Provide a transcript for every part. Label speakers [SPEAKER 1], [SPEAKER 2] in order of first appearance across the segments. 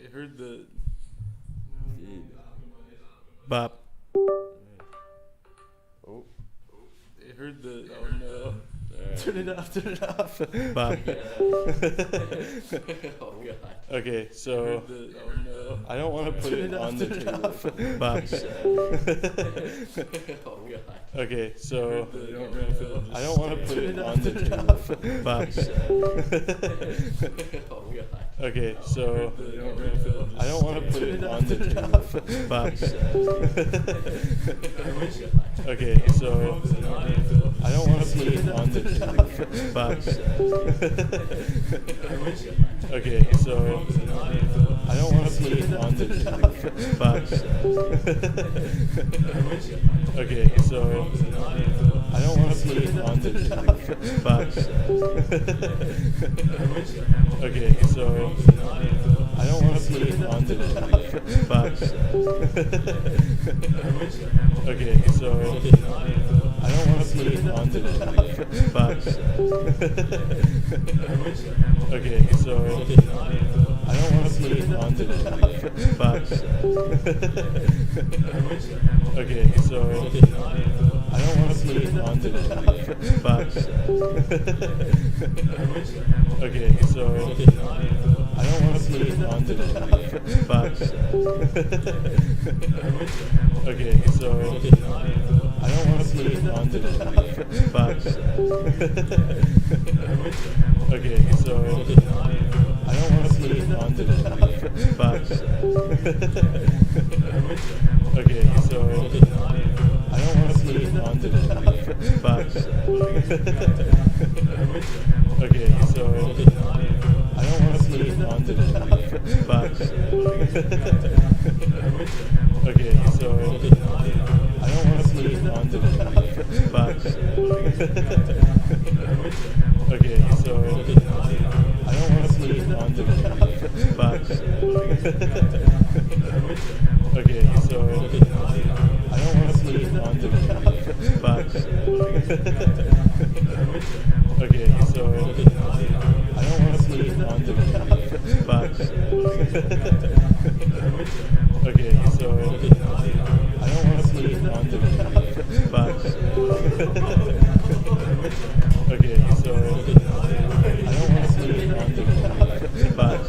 [SPEAKER 1] It heard the
[SPEAKER 2] Bop.
[SPEAKER 1] oh. It heard the oh no.
[SPEAKER 2] Right.
[SPEAKER 1] Turn it off.
[SPEAKER 2] Bop.
[SPEAKER 3] Oh god.
[SPEAKER 1] Okay, so
[SPEAKER 3] Oh no.
[SPEAKER 1] I don't want to put it on the table.
[SPEAKER 2] Bop.
[SPEAKER 3] Oh god.
[SPEAKER 1] Okay, so I don't want to put it on the table.
[SPEAKER 2] Bop.
[SPEAKER 3] Oh god.
[SPEAKER 1] Okay, so I don't want to put it on the table.
[SPEAKER 2] Bop.
[SPEAKER 1] Okay, so I don't want to put it on the table.
[SPEAKER 2] Bop.
[SPEAKER 1] Okay, so I don't want to put it on the table.
[SPEAKER 2] Bop.
[SPEAKER 1] Okay, so I don't want to put it on the table.
[SPEAKER 2] Bop.
[SPEAKER 1] Okay, so I don't want to put it on the table.
[SPEAKER 2] Bop.
[SPEAKER 1] Okay, so I don't want to put it on the table.
[SPEAKER 2] Bop.
[SPEAKER 1] Okay, so I don't want to put it on the table.
[SPEAKER 2] Bop.
[SPEAKER 1] Okay, so I don't want to put it on the table.
[SPEAKER 2] Bop.
[SPEAKER 1] Okay, so I don't want to put it on the table.
[SPEAKER 2] Bop.
[SPEAKER 1] Okay, so I don't want to put it on the table.
[SPEAKER 2] Bop.
[SPEAKER 1] Okay, so I don't want to put it on the table.
[SPEAKER 2] Bop.
[SPEAKER 1] Okay, so I don't want to put it on the table.
[SPEAKER 2] Bop.
[SPEAKER 1] Okay, so I don't want to put it on the table.
[SPEAKER 2] Bop.
[SPEAKER 1] Okay, so I don't want to put it on the table.
[SPEAKER 2] Bop.
[SPEAKER 1] Okay, so I don't want to put it on the table.
[SPEAKER 2] Bop.
[SPEAKER 1] Okay, so I don't want to put it on the table.
[SPEAKER 2] Bop.
[SPEAKER 1] Okay, so I don't want to put it on the table.
[SPEAKER 2] Bop.
[SPEAKER 1] Okay, so I don't want to put it on the table.
[SPEAKER 2] Bop.
[SPEAKER 1] Okay, so I don't want to put it on the table.
[SPEAKER 2] Bop.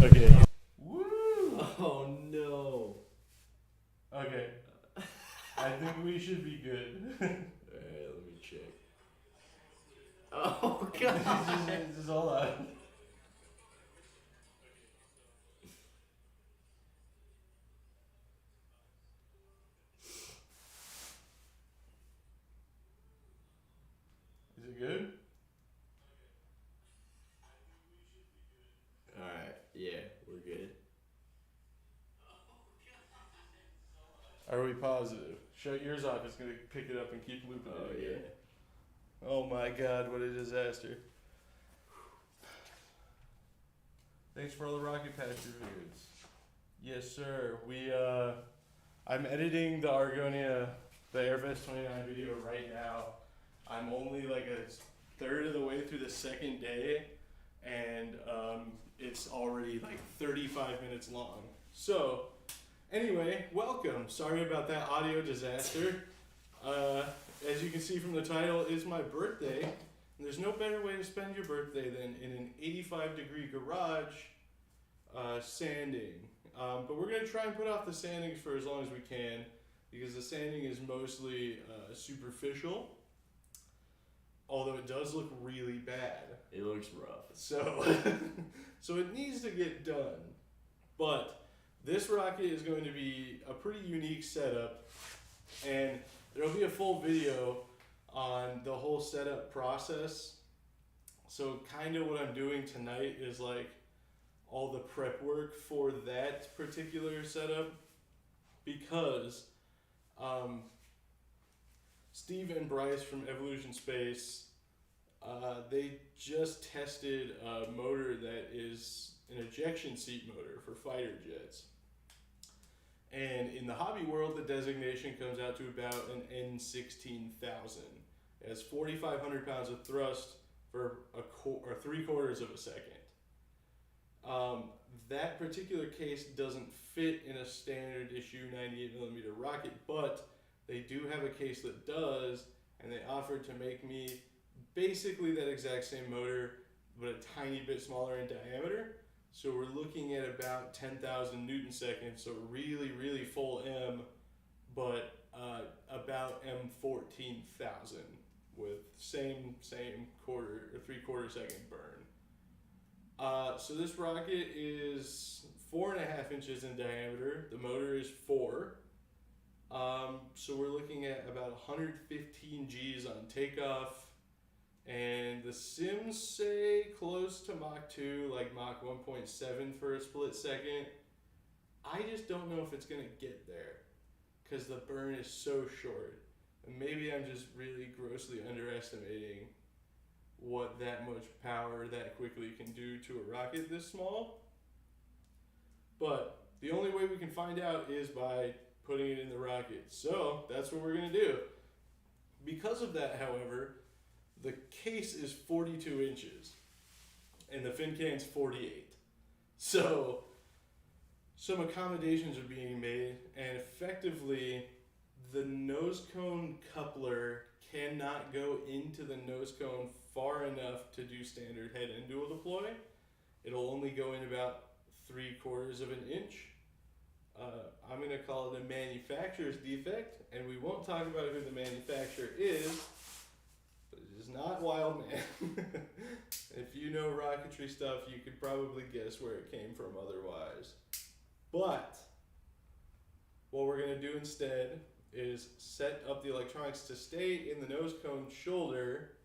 [SPEAKER 1] Okay.
[SPEAKER 3] Woo! Oh no.
[SPEAKER 1] Okay. I think we should be good.
[SPEAKER 3] Alright, let me check. Oh
[SPEAKER 1] This
[SPEAKER 3] god.
[SPEAKER 1] is all out. Is it good?
[SPEAKER 3] Alright, yeah, we're good.
[SPEAKER 1] Are we positive? Shut yours off. It's going to pick it up and keep looping
[SPEAKER 3] Oh
[SPEAKER 1] it
[SPEAKER 3] yeah.
[SPEAKER 1] again. Oh my god, what a disaster. Thanks for all the Rocket Patch reviews. Yes, sir. I'm editing the Argonia, the Airvest 29 video right now. I'm only like a third of the way through the second day, and it's already like 35 minutes long. So, anyway, welcome. Sorry about that audio disaster. As you can see from the title, it's my birthday. And there's no better way to spend your birthday than in an 85-degree garage sanding. But we're going to try and put off the sandings for as long as we can, because the sanding is mostly superficial, although it does look really bad.
[SPEAKER 3] It looks rough.
[SPEAKER 1] So, so it needs to get done. But this rocket is going to be a pretty unique setup, and there'll be a full video on the whole setup process. So kind of what I'm doing tonight is like all the prep work for that particular setup, because Steve and Bryce from Evolution Space, they just tested a motor that is an ejection seat motor for fighter jets. And in the hobby world, the designation comes out to about an N16,000. It has 4,500 pounds of thrust for 3/4 of a second. That particular case doesn't fit in a standard issue 98mm rocket, but they do have a case that does, and they offered to make me basically that exact same motor, but a tiny bit smaller in diameter. So we're looking at about 10,000 Newton seconds, so really, really full M, but about M14,000 with same quarter or 3/4 second burn. So this rocket is 4.5 inches in diameter. The motor is 4. So we're looking at about 115 Gs on takeoff, and the sims say close to Mach 2, like Mach 1.7 for a split second. I just don't know if it's gonna get there, because the burn is so short. And maybe I'm just really grossly underestimating what that much power that quickly can do to a rocket this small. But the only way we can find out is by putting it in the rocket. So that's what we're gonna do. Because of that, however, the case is 42 inches and the fin can's 48. So some accommodations are being made, and effectively the nose cone coupler cannot go into the nose cone far enough to do standard head end dual deploy. It'll only go in about 3/4 of an inch. I'm gonna call it a manufacturer's defect, and we won't talk about who the manufacturer is, but it is not Wildman. If you know rocketry stuff, you could probably guess where it came from otherwise. But what we're gonna do instead is set up the electronics to stay in the nose cone shoulder,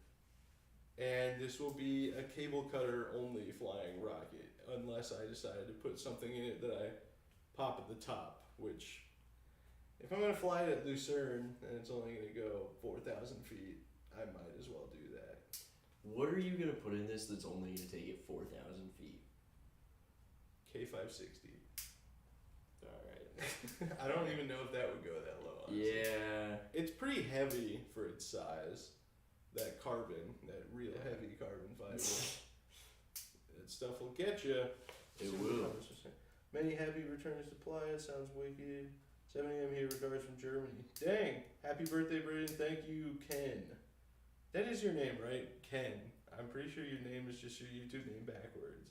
[SPEAKER 1] and this will be a cable cutter only flying rocket, unless I decided to put something in it that I pop at the top, which if I'm gonna fly it at Lucerne and it's only gonna go 4,000 feet, I might as well do that.
[SPEAKER 3] What are you gonna put in this that's only gonna take it 4,000 feet?
[SPEAKER 1] K560.
[SPEAKER 3] Alright.
[SPEAKER 1] I don't even know if that would go that low, honestly.
[SPEAKER 3] Yeah.
[SPEAKER 1] It's pretty heavy for its size. That carbon, that real heavy carbon fiber. That stuff will get you.
[SPEAKER 3] It will.
[SPEAKER 1] Many happy returns to playa. Sounds wicked. 7 a.m. here. Regards from Germany. Dang. Happy birthday, Britain. Thank you, Ken. That is your name, right? Ken. I'm pretty sure your name is just your YouTube name backwards.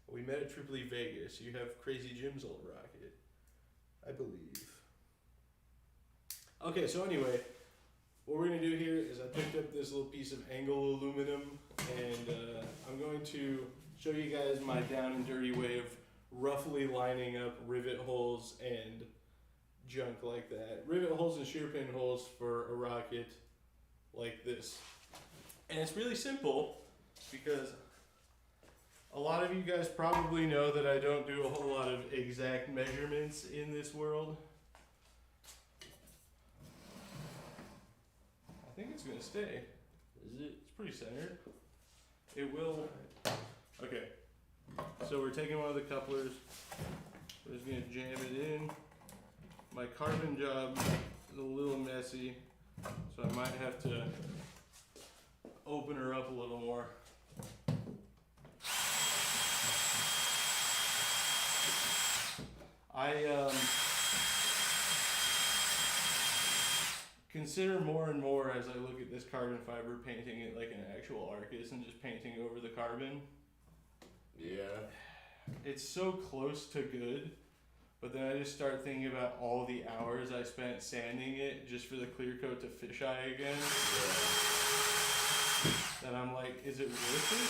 [SPEAKER 1] We met at Tripoli, Vegas. You have Crazy Jim's old rocket, I believe. Okay, so anyway, what we're going to do here is I picked up this little piece of angle aluminum, and I'm going to show you guys my down and dirty way of roughly lining up rivet holes and junk like that. Rivet holes and shear pin holes for a rocket like this. And it's really simple because a lot of you guys probably know that I don't do a whole lot of exact measurements in this world. I think it's gonna stay.
[SPEAKER 3] Is it?
[SPEAKER 1] It's pretty centered. It will. Okay. So we're taking one of the couplers. We're just gonna jam it in. My carbon job is a little messy, so I might have to open her up a little more. I consider more and more as I look at this carbon fiber painting it like an actual Arcus and just painting over the carbon.
[SPEAKER 3] Yeah.
[SPEAKER 1] It's so close to good, but then I just start thinking about all the hours I spent sanding it just for the clear coat to fisheye again.
[SPEAKER 3] Yeah.
[SPEAKER 1] And I'm like, is it worth it?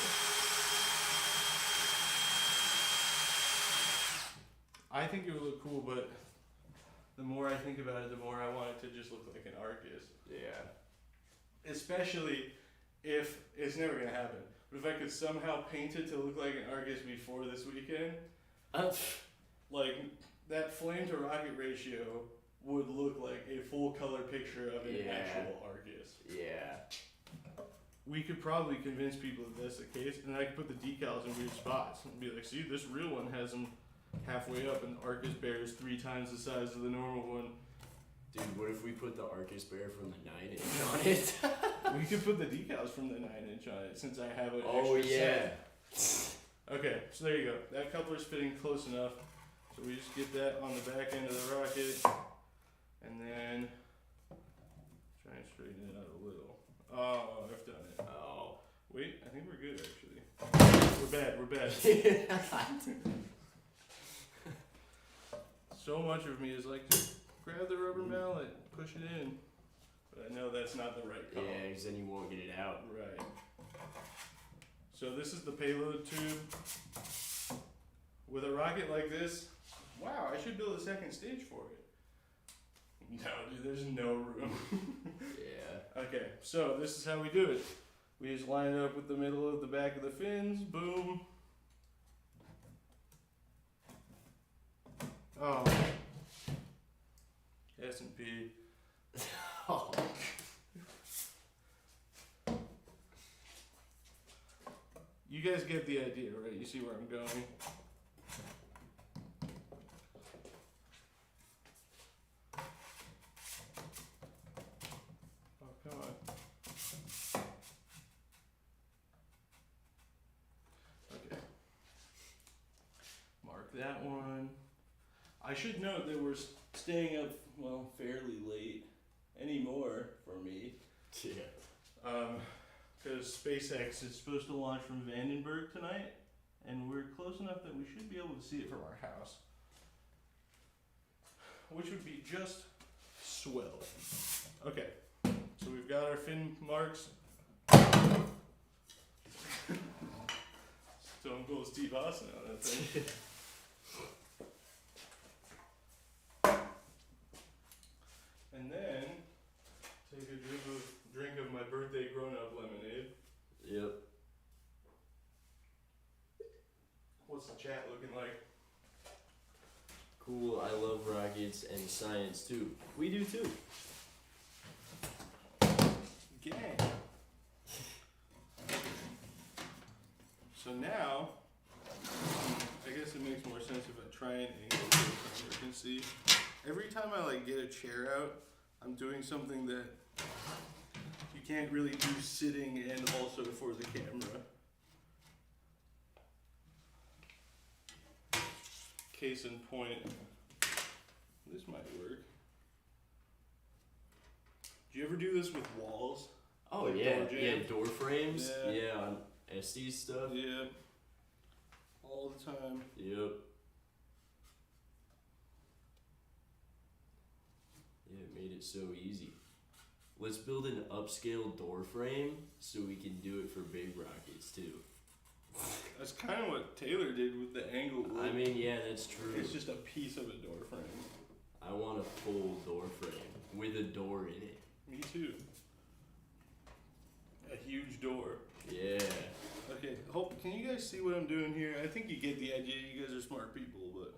[SPEAKER 1] I think it would look cool, but the more I think about it, the more I want it to just look like an Arcus.
[SPEAKER 3] Yeah.
[SPEAKER 1] Especially if it's never gonna happen. But if I could somehow paint it to look like an Arcus before this weekend, like that flame to rocket ratio would look like a full color picture of an actual Arcus.
[SPEAKER 3] Yeah.
[SPEAKER 1] We could probably convince people that that's the case, and I could put the decals in weird spots and be like, see, this real one has them halfway up, and the Arcus bears 3 times the size of the normal one.
[SPEAKER 3] Dude, what if we put the Arcus bear from the 9-inch on it?
[SPEAKER 1] We could put the decals from the 9-inch on it, since I have an
[SPEAKER 3] Oh
[SPEAKER 1] extra
[SPEAKER 3] yeah.
[SPEAKER 1] set. Okay, so there you go. That coupler's fitting close enough. So we just get that on the back end of the rocket, and then try and straighten it out a little. Oh, I've done it.
[SPEAKER 3] Oh.
[SPEAKER 1] Wait, I think we're good actually. We're bad. So much of me is like, just grab the rubber mallet, push it in. But I know that's not the right call.
[SPEAKER 3] Yeah, because then you won't get it out.
[SPEAKER 1] Right. So this is the payload tube. With a rocket like this, wow, I should build a second stage for it. No, dude, there's no room.
[SPEAKER 3] Yeah.
[SPEAKER 1] Okay, so this is how we do it. We just line it up with the middle of the back of the fins, boom. Oh. S&P.
[SPEAKER 3] Oh.
[SPEAKER 1] You guys get the idea, right? You see where I'm going? Oh, come on. Okay. Mark that one. I should note that we're staying up, well, fairly late anymore for me.
[SPEAKER 3] Yeah.
[SPEAKER 1] Because SpaceX is supposed to launch from Vandenberg tonight, and we're close enough that we should be able to see it from our house, which would be just swell. Okay, so we've got our fin marks. Stone Cold Steve Austin on that thing. And then take a drink of my birthday grown-up lemonade.
[SPEAKER 3] Yep.
[SPEAKER 1] What's the chat looking like?
[SPEAKER 3] Cool. I love rockets and science too. We do too.
[SPEAKER 1] Gang. So now, I guess it makes more sense if I try and angle it so you can see. Every time I like get a chair out, I'm doing something that you can't really do sitting and also for the camera. Case in point, this might work. Do you ever do this with walls?
[SPEAKER 3] Oh
[SPEAKER 1] Like
[SPEAKER 3] yeah,
[SPEAKER 1] door
[SPEAKER 3] yeah,
[SPEAKER 1] jams?
[SPEAKER 3] door frames.
[SPEAKER 1] Yeah.
[SPEAKER 3] Yeah, on SD stuff.
[SPEAKER 1] Yeah. All the time.
[SPEAKER 3] Yep. Yeah, it made it so easy. Let's build an upscale door frame so we can do it for big rockets too.
[SPEAKER 1] That's kind of what Taylor did with the angle wood.
[SPEAKER 3] I mean, yeah, that's true.
[SPEAKER 1] It's just a piece of a door frame.
[SPEAKER 3] I want a full door frame with a door in it.
[SPEAKER 1] Me too. A huge door.
[SPEAKER 3] Yeah.
[SPEAKER 1] Okay, hope can you guys see what I'm doing here? I think you get the idea. You guys are smart people, but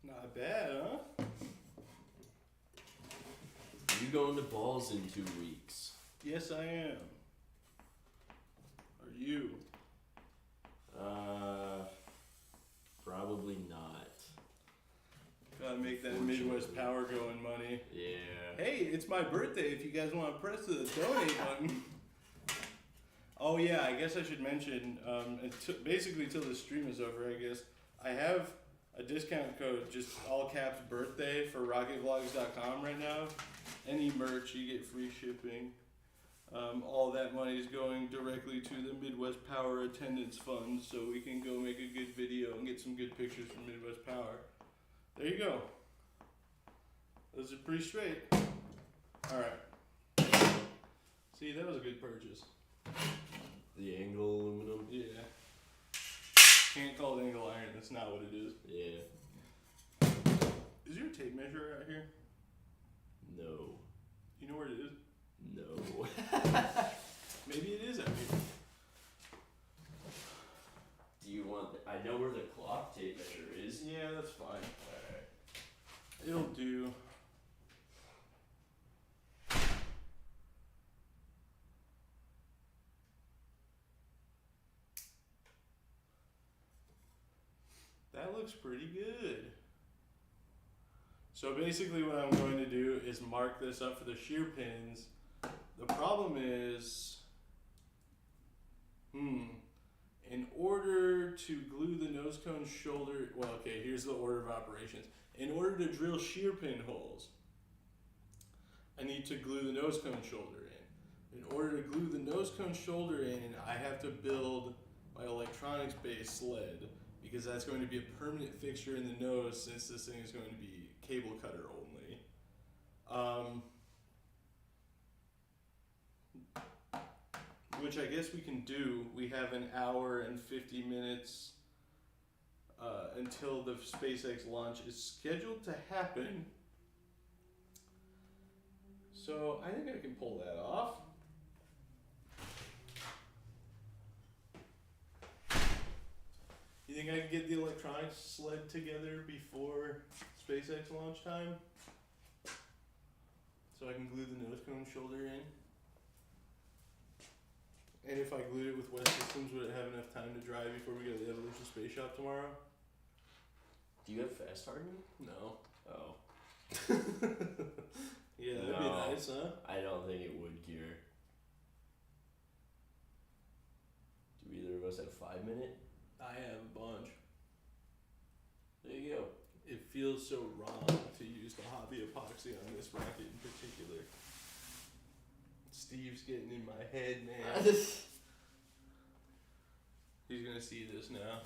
[SPEAKER 1] not bad, huh?
[SPEAKER 3] You going to balls in 2 weeks?
[SPEAKER 1] Yes, I am. Are you?
[SPEAKER 3] Probably not.
[SPEAKER 1] Gotta make that Midwest Power going money.
[SPEAKER 3] Yeah.
[SPEAKER 1] Hey, it's my birthday if you guys want to press the donate button. Oh yeah, I guess I should mention, basically till the stream is over, I guess, I have a discount code, just all caps birthday for rocketvlogs.com right now. Any merch, you get free shipping. All that money is going directly to the Midwest Power Attendance Fund, so we can go make a good video and get some good pictures from Midwest Power. There you go. Those are pretty straight. Alright. See, that was a good purchase.
[SPEAKER 3] The angle aluminum?
[SPEAKER 1] Yeah. Can't call it angle iron, that's not what it is.
[SPEAKER 3] Yeah.
[SPEAKER 1] Is your tape measure out here?
[SPEAKER 3] No.
[SPEAKER 1] You know where it is?
[SPEAKER 3] No.
[SPEAKER 1] Maybe it is out here.
[SPEAKER 3] Do you want? I know where the clock tape measure is.
[SPEAKER 1] Yeah, that's fine.
[SPEAKER 3] Alright.
[SPEAKER 1] It'll do. That looks pretty good. So basically what I'm going to do is mark this up for the shear pins. The problem is, in order to glue the nose cone shoulder, well, okay, here's the order of operations. In order to drill shear pin holes, I need to glue the nose cone shoulder in. In order to glue the nose cone shoulder in, I have to build my electronics based sled, because that's going to be a permanent fixture in the nose, since this thing is going to be cable cutter only. Which I guess we can do. We have an hour and 50 minutes until the SpaceX launch is scheduled to happen. So I think I can pull that off. You think I can get the electronics sled together before SpaceX launch time? So I can glue the nose cone shoulder in? And if I glued it with West Systems, would it have enough time to dry before we go to the Evolution Space Shop tomorrow?
[SPEAKER 3] Do you have fast hardening?
[SPEAKER 1] No.
[SPEAKER 3] Oh.
[SPEAKER 1] Yeah, that'd be nice, huh?
[SPEAKER 3] I don't think it would cure. Do either of us have 5 minutes?
[SPEAKER 1] I have a bunch.
[SPEAKER 3] There you go.
[SPEAKER 1] It feels so wrong to use the hobby epoxy on this rocket in particular. Steve's getting in my head, man. He's gonna see this now.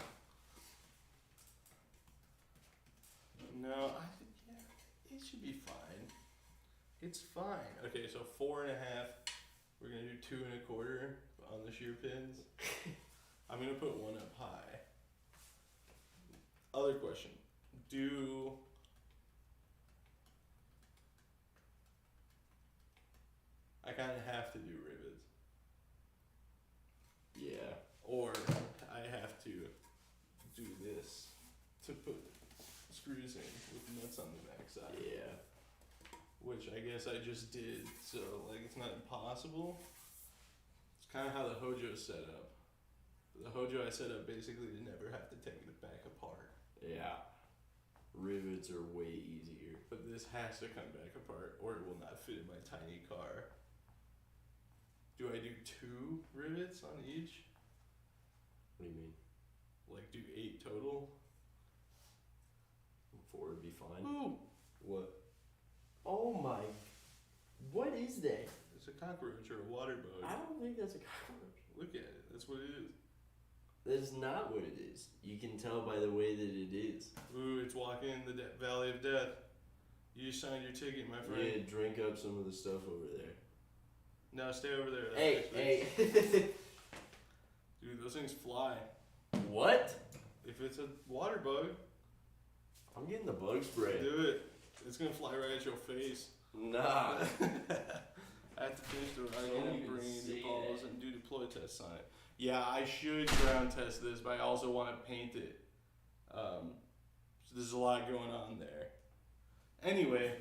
[SPEAKER 1] No, yeah, it should be fine. It's fine. Okay, so 4.5. We're gonna do 2.25 on the shear pins. I'm gonna put one up high. Other question. I kind of have to do rivets.
[SPEAKER 3] Yeah.
[SPEAKER 1] Or I have to do this to put screws in with nuts on the backside.
[SPEAKER 3] Yeah.
[SPEAKER 1] Which I guess I just did, so like it's not impossible. It's kind of how the Hojo's set up. The Hojo I set up basically to never have to take it back apart.
[SPEAKER 3] Yeah. Rivets are way easier.
[SPEAKER 1] But this has to come back apart or it will not fit in my tiny car. Do I do 2 rivets on each?
[SPEAKER 3] What do you mean?
[SPEAKER 1] Like do 8 total?
[SPEAKER 3] 4 would be fine.
[SPEAKER 1] Ooh!
[SPEAKER 3] What? Oh my. What is that?
[SPEAKER 1] It's a cockroach or a water bug.
[SPEAKER 3] I don't think that's a cockroach.
[SPEAKER 1] Look at it. That's what it is.
[SPEAKER 3] That is not what it is. You can tell by the way that it is.
[SPEAKER 1] Ooh, it's walking in the Valley of Death. You signed your ticket, my friend.
[SPEAKER 3] Yeah, drink up some of the stuff over there.
[SPEAKER 1] No, stay over there.
[SPEAKER 3] Hey.
[SPEAKER 1] Dude, those things fly.
[SPEAKER 3] What?
[SPEAKER 1] If it's a water bug,
[SPEAKER 3] I'm getting the bug spray.
[SPEAKER 1] do it. It's gonna fly right at your face.
[SPEAKER 3] Nah.
[SPEAKER 1] I have to finish the
[SPEAKER 3] Don't
[SPEAKER 1] rocket
[SPEAKER 3] even
[SPEAKER 1] and bring
[SPEAKER 3] say
[SPEAKER 1] the balls
[SPEAKER 3] that.
[SPEAKER 1] and do deploy tests on it. Yeah, I should ground test this, but I also want to paint it. So there's a lot going on there. Anyway,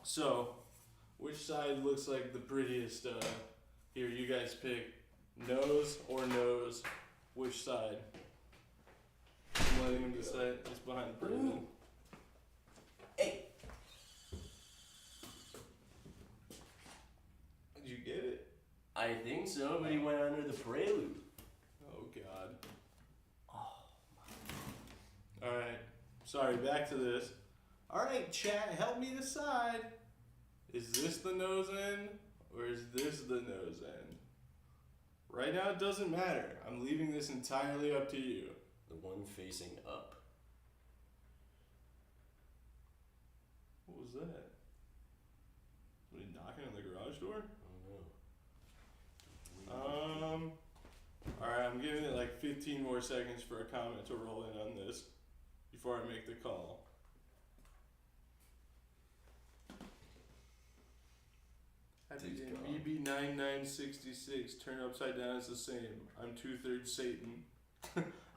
[SPEAKER 1] so which side looks like the prettiest? Here, you guys pick. Nose or nose? Which side? I'm letting him decide. It's behind the prison.
[SPEAKER 3] Hey.
[SPEAKER 1] Did you get it?
[SPEAKER 3] I think so, but he went under the prelude.
[SPEAKER 1] Oh God. Alright. Sorry, back to this. Alright, chat, help me decide. Is this the nose end or is this the nose end? Right now it doesn't matter. I'm leaving this entirely up to you.
[SPEAKER 3] The one facing up.
[SPEAKER 1] What was that? Somebody knocking on the garage door?
[SPEAKER 3] Oh no.
[SPEAKER 1] Alright, I'm giving it like 15 more seconds for a comment to roll in on this before I make the call.
[SPEAKER 3] Dude's gone.
[SPEAKER 1] BB9966, turn upside down is the same. I'm 2/3 Satan.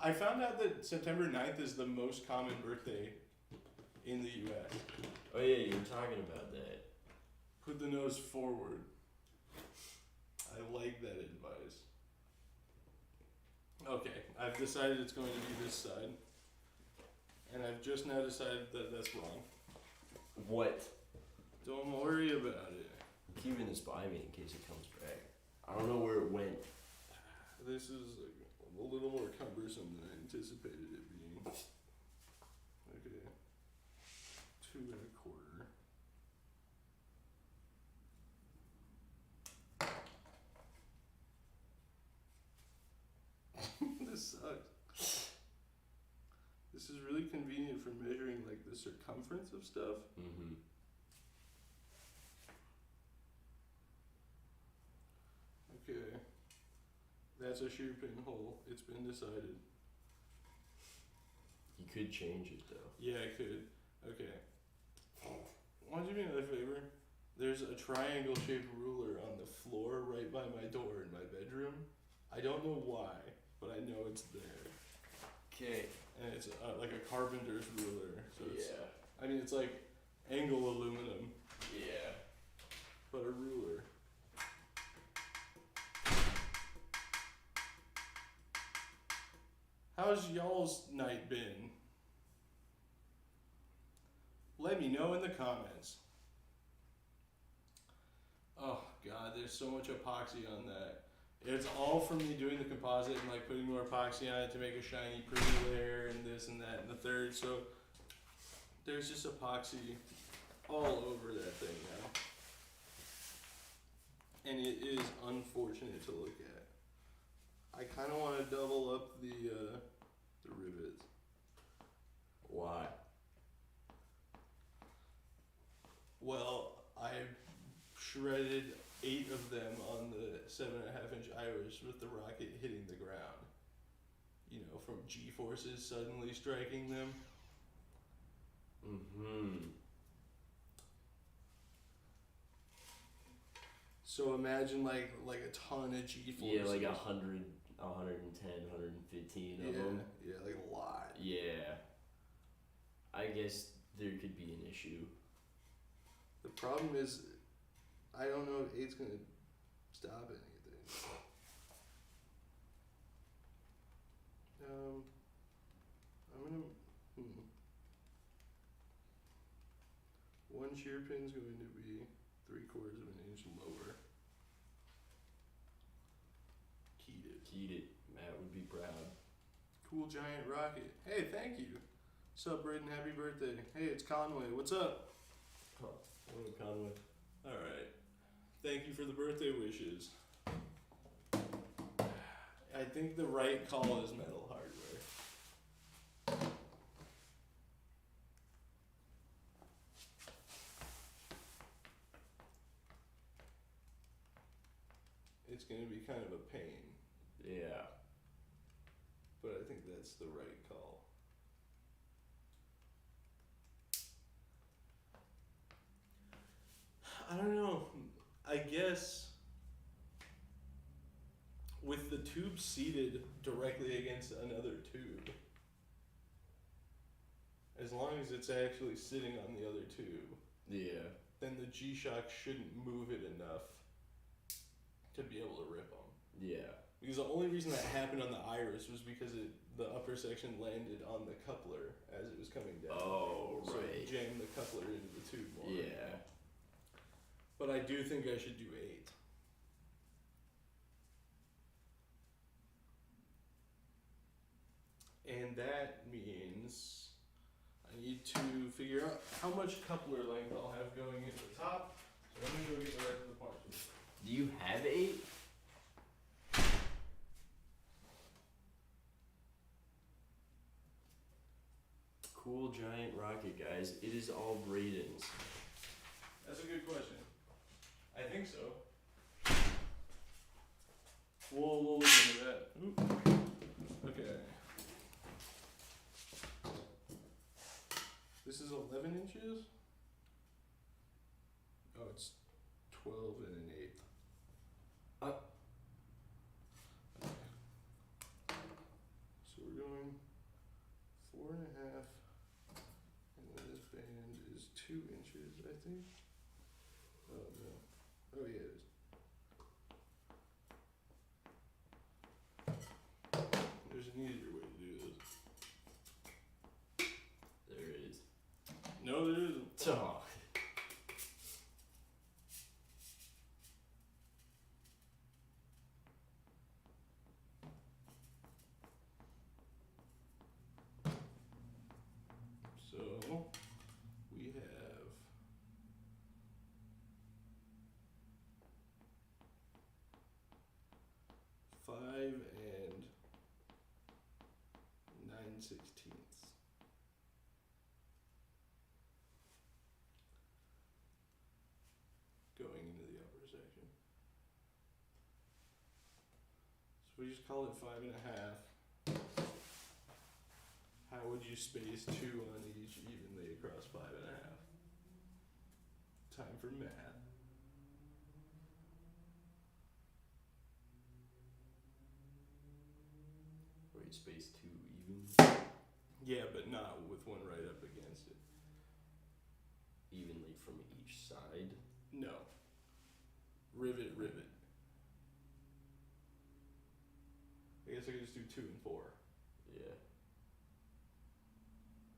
[SPEAKER 1] I found out that September 9th is the most common birthday in the US.
[SPEAKER 3] Oh yeah, you were talking about that.
[SPEAKER 1] Put the nose forward. I like that advice. Okay, I've decided it's going to be this side. And I've just now decided that that's wrong.
[SPEAKER 3] What?
[SPEAKER 1] Don't worry about it.
[SPEAKER 3] keeping this by me in case it comes back. I don't know where it went.
[SPEAKER 1] This is a little more cumbersome than I anticipated it being. Okay. 2 1/4. This sucks. This is really convenient for measuring like the circumference of stuff.
[SPEAKER 3] Mm-hmm.
[SPEAKER 1] Okay. That's a shear pin hole. It's been decided.
[SPEAKER 3] You could change it though.
[SPEAKER 1] Yeah, I could. Okay. Why don't you do me another favor? There's a triangle shaped ruler on the floor right by my door in my bedroom. I don't know why, but I know it's there.
[SPEAKER 3] Okay.
[SPEAKER 1] And it's like a carpenter's ruler. So it's,
[SPEAKER 3] Yeah.
[SPEAKER 1] I mean, it's like angle aluminum,
[SPEAKER 3] Yeah.
[SPEAKER 1] but a ruler. How's y'all's night been? Let me know in the comments. Oh god, there's so much epoxy on that. It's all from me doing the composite and like putting more epoxy on it to make a shiny pretty layer and this and that and the third. So there's just epoxy all over that thing now. And it is unfortunate to look at. I kind of want to double up the rivets.
[SPEAKER 3] Why?
[SPEAKER 1] Well, I shredded 8 of them on the 7.5-inch iris with the rocket hitting the ground. You know, from G-forces suddenly striking them.
[SPEAKER 3] Mm-hmm.
[SPEAKER 1] So imagine like a ton of G-forces.
[SPEAKER 3] Yeah, like 100, 110, 115 of them.
[SPEAKER 1] Yeah, like a lot.
[SPEAKER 3] Yeah. I guess there could be an issue.
[SPEAKER 1] The problem is, I don't know if 8's gonna stop anything. I'm gonna. One shear pin's going to be 3/4 of an inch lower. Keyed it.
[SPEAKER 3] Keyed it. Matt would be proud.
[SPEAKER 1] Cool giant rocket. Hey, thank you. Sup, Braden? Happy birthday. Hey, it's Conway. What's up?
[SPEAKER 3] Huh. Hello, Conway.
[SPEAKER 1] Alright. Thank you for the birthday wishes. I think the right call is metal hardware. It's gonna be kind of a pain,
[SPEAKER 3] Yeah.
[SPEAKER 1] but I think that's the right call. I don't know. I guess with the tube seated directly against another tube, as long as it's actually sitting on the other tube,
[SPEAKER 3] Yeah.
[SPEAKER 1] then the G-Shock shouldn't move it enough to be able to rip them.
[SPEAKER 3] Yeah.
[SPEAKER 1] Because the only reason that happened on the Iris was because the upper section landed on the coupler as it was coming down.
[SPEAKER 3] Oh,
[SPEAKER 1] So it
[SPEAKER 3] right.
[SPEAKER 1] jammed the coupler into the tube more.
[SPEAKER 3] Yeah.
[SPEAKER 1] But I do think I should do 8. And that means I need to figure out how much coupler length I'll have going into the top. So let me go get the rest of the parts.
[SPEAKER 3] Do you have 8? Cool giant rocket, guys. It is all Braden's.
[SPEAKER 1] That's a good question. I think so. We'll look into that. Oop. Okay. This is 11 inches? Oh, it's 12 and 1/8. Okay. So we're going 4.5, and then this band is 2 inches, I think. Oh no. Oh yeah, it is. There's an easier way to do this.
[SPEAKER 3] There it is.
[SPEAKER 1] No, there isn't.
[SPEAKER 3] Oh.
[SPEAKER 1] So we just call it 5.5. How would you space 2 on each evenly across 5.5? Time for math.
[SPEAKER 3] Wait, space 2 even?
[SPEAKER 1] Yeah, but not with one right up against it.
[SPEAKER 3] Evenly from each side?
[SPEAKER 1] No. Rivet, rivet. I guess I could just do 2 and 4.
[SPEAKER 3] Yeah.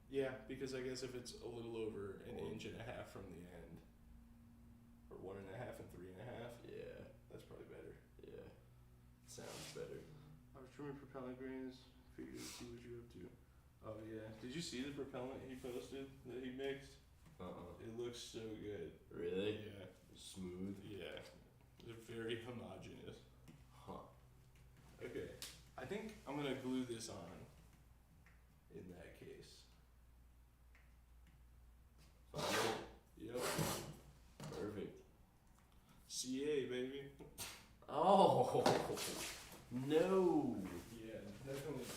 [SPEAKER 1] Yeah, because I guess if it's a little over an inch and a half from the end, or 1.5 and 3.5,
[SPEAKER 3] Yeah.
[SPEAKER 1] that's probably better.
[SPEAKER 3] Yeah. Sounds better.
[SPEAKER 1] I was trimming propellant grains, figured to see what you're up to. Oh yeah, did you see the propellant he posted that he mixed? It looks so good.
[SPEAKER 3] Really?
[SPEAKER 1] Yeah.
[SPEAKER 3] Smooth?
[SPEAKER 1] Yeah. They're very homogeneous.
[SPEAKER 3] Huh.
[SPEAKER 1] Okay, I think I'm gonna glue this on in that case.
[SPEAKER 3] Final?
[SPEAKER 1] Yep.
[SPEAKER 3] Perfect.
[SPEAKER 1] CA, baby.
[SPEAKER 3] Oh! No!
[SPEAKER 1] Yeah, definitely not.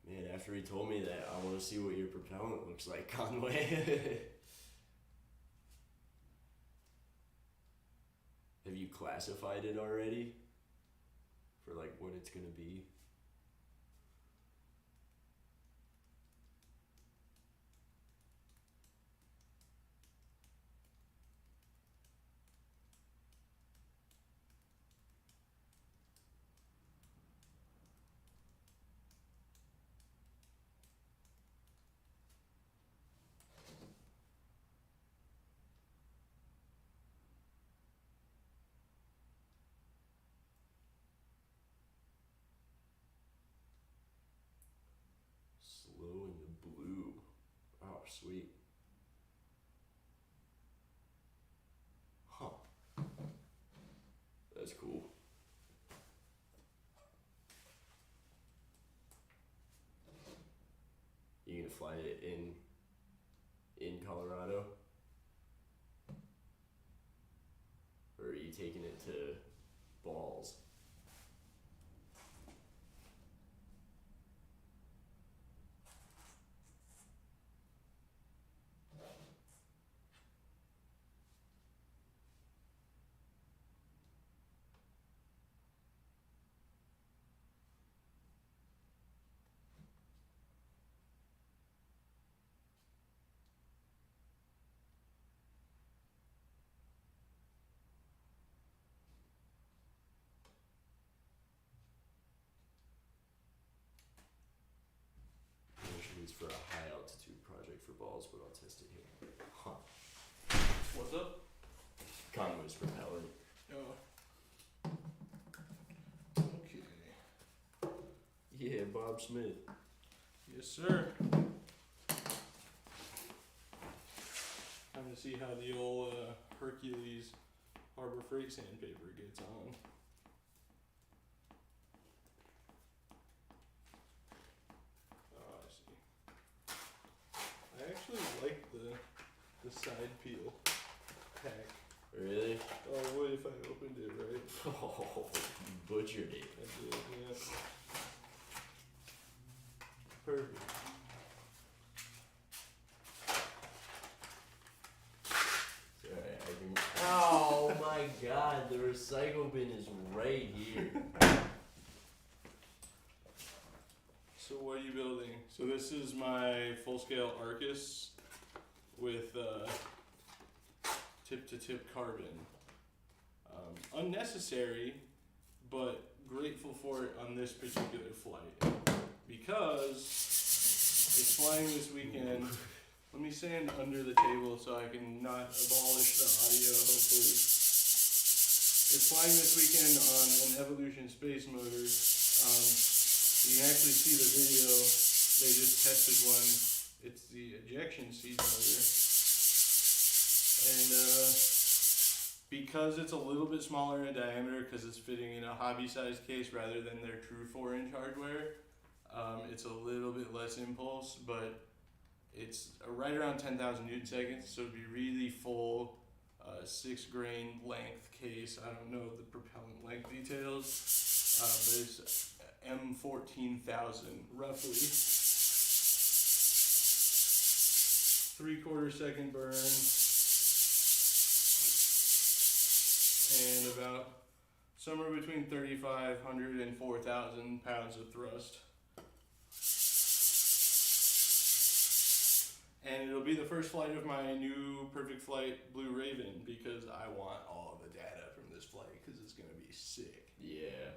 [SPEAKER 3] Man, after he told me that, I want to see what your propellant looks like, Conway. Have you classified it already? For like what it's gonna be? Slow in the blue. Oh, sweet. Huh. That's cool. You gonna fly it in Colorado? Or are you taking it to Balls? Usually it's for a high altitude project for Balls, but I'll test it here. Huh.
[SPEAKER 1] What's up?
[SPEAKER 3] Conway's propellant.
[SPEAKER 1] Oh. Okay.
[SPEAKER 3] Yeah, Bob Smith.
[SPEAKER 1] Yes, sir. Time to see how the old Hercules Harbor Freight sandpaper gets on. Oh, I see. I actually like the side peel pack.
[SPEAKER 3] Really?
[SPEAKER 1] Oh, what if I opened it right?
[SPEAKER 3] Oh, you butchered it.
[SPEAKER 1] I did, yeah. Perfect.
[SPEAKER 3] Alright, I can. Oh my god, the recycle bin is right here.
[SPEAKER 1] So what are you building? So this is my full-scale Arcus with tip-to-tip carbon. Unnecessary, but grateful for it on this particular flight because it's flying this weekend. Let me stand under the table so I can not abolish the audio, hopefully. It's flying this weekend on an Evolution space motor. You can actually see the video. They just tested one. It's the ejection seat motor. And because it's a little bit smaller in diameter because it's fitting in a hobby-sized case rather than their true 4-inch hardware. It's a little bit less impulse, but it's right around 10,000 newton seconds, so it'd be really full, 6-grain length case. I don't know the propellant length details, but it's M14,000 roughly. 3/4 second burn, and about somewhere between 3,500 and 4,000 pounds of thrust. And it'll be the first flight of my new Perfect Flight Blue Raven because I want all the data from this flight because it's going to be sick.
[SPEAKER 3] Yeah.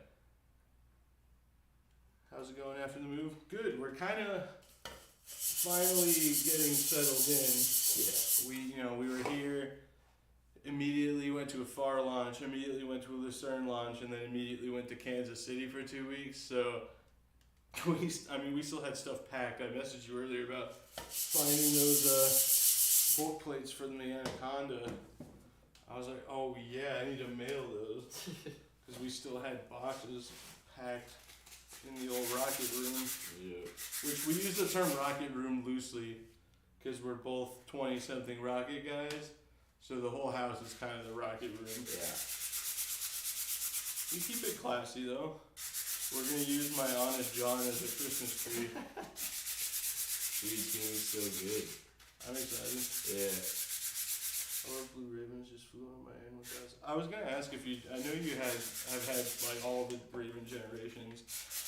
[SPEAKER 1] How's it going after the move? Good. We're kind of finally getting settled in.
[SPEAKER 3] Yeah.
[SPEAKER 1] We were here, immediately went to a FAR launch, immediately went to a Lucerne launch, and then immediately went to Kansas City for 2 weeks. So we still had stuff packed. I messaged you earlier about finding those bulk plates for the Anaconda. I was like, oh yeah, I need to mail those because we still had boxes packed in the old rocket room.
[SPEAKER 3] Yeah.
[SPEAKER 1] Which we use the term rocket room loosely because we're both 20-something rocket guys. So the whole house is kind of the rocket room.
[SPEAKER 3] Yeah.
[SPEAKER 1] We keep it classy though. We're gonna use my Honest John as a Christmas tree.
[SPEAKER 3] Dude, feeling so good.
[SPEAKER 1] I'm excited.
[SPEAKER 3] Yeah.
[SPEAKER 1] Our Blue Ravens just flew on my end with us. I was gonna ask if I know you have had like all the Raven generations.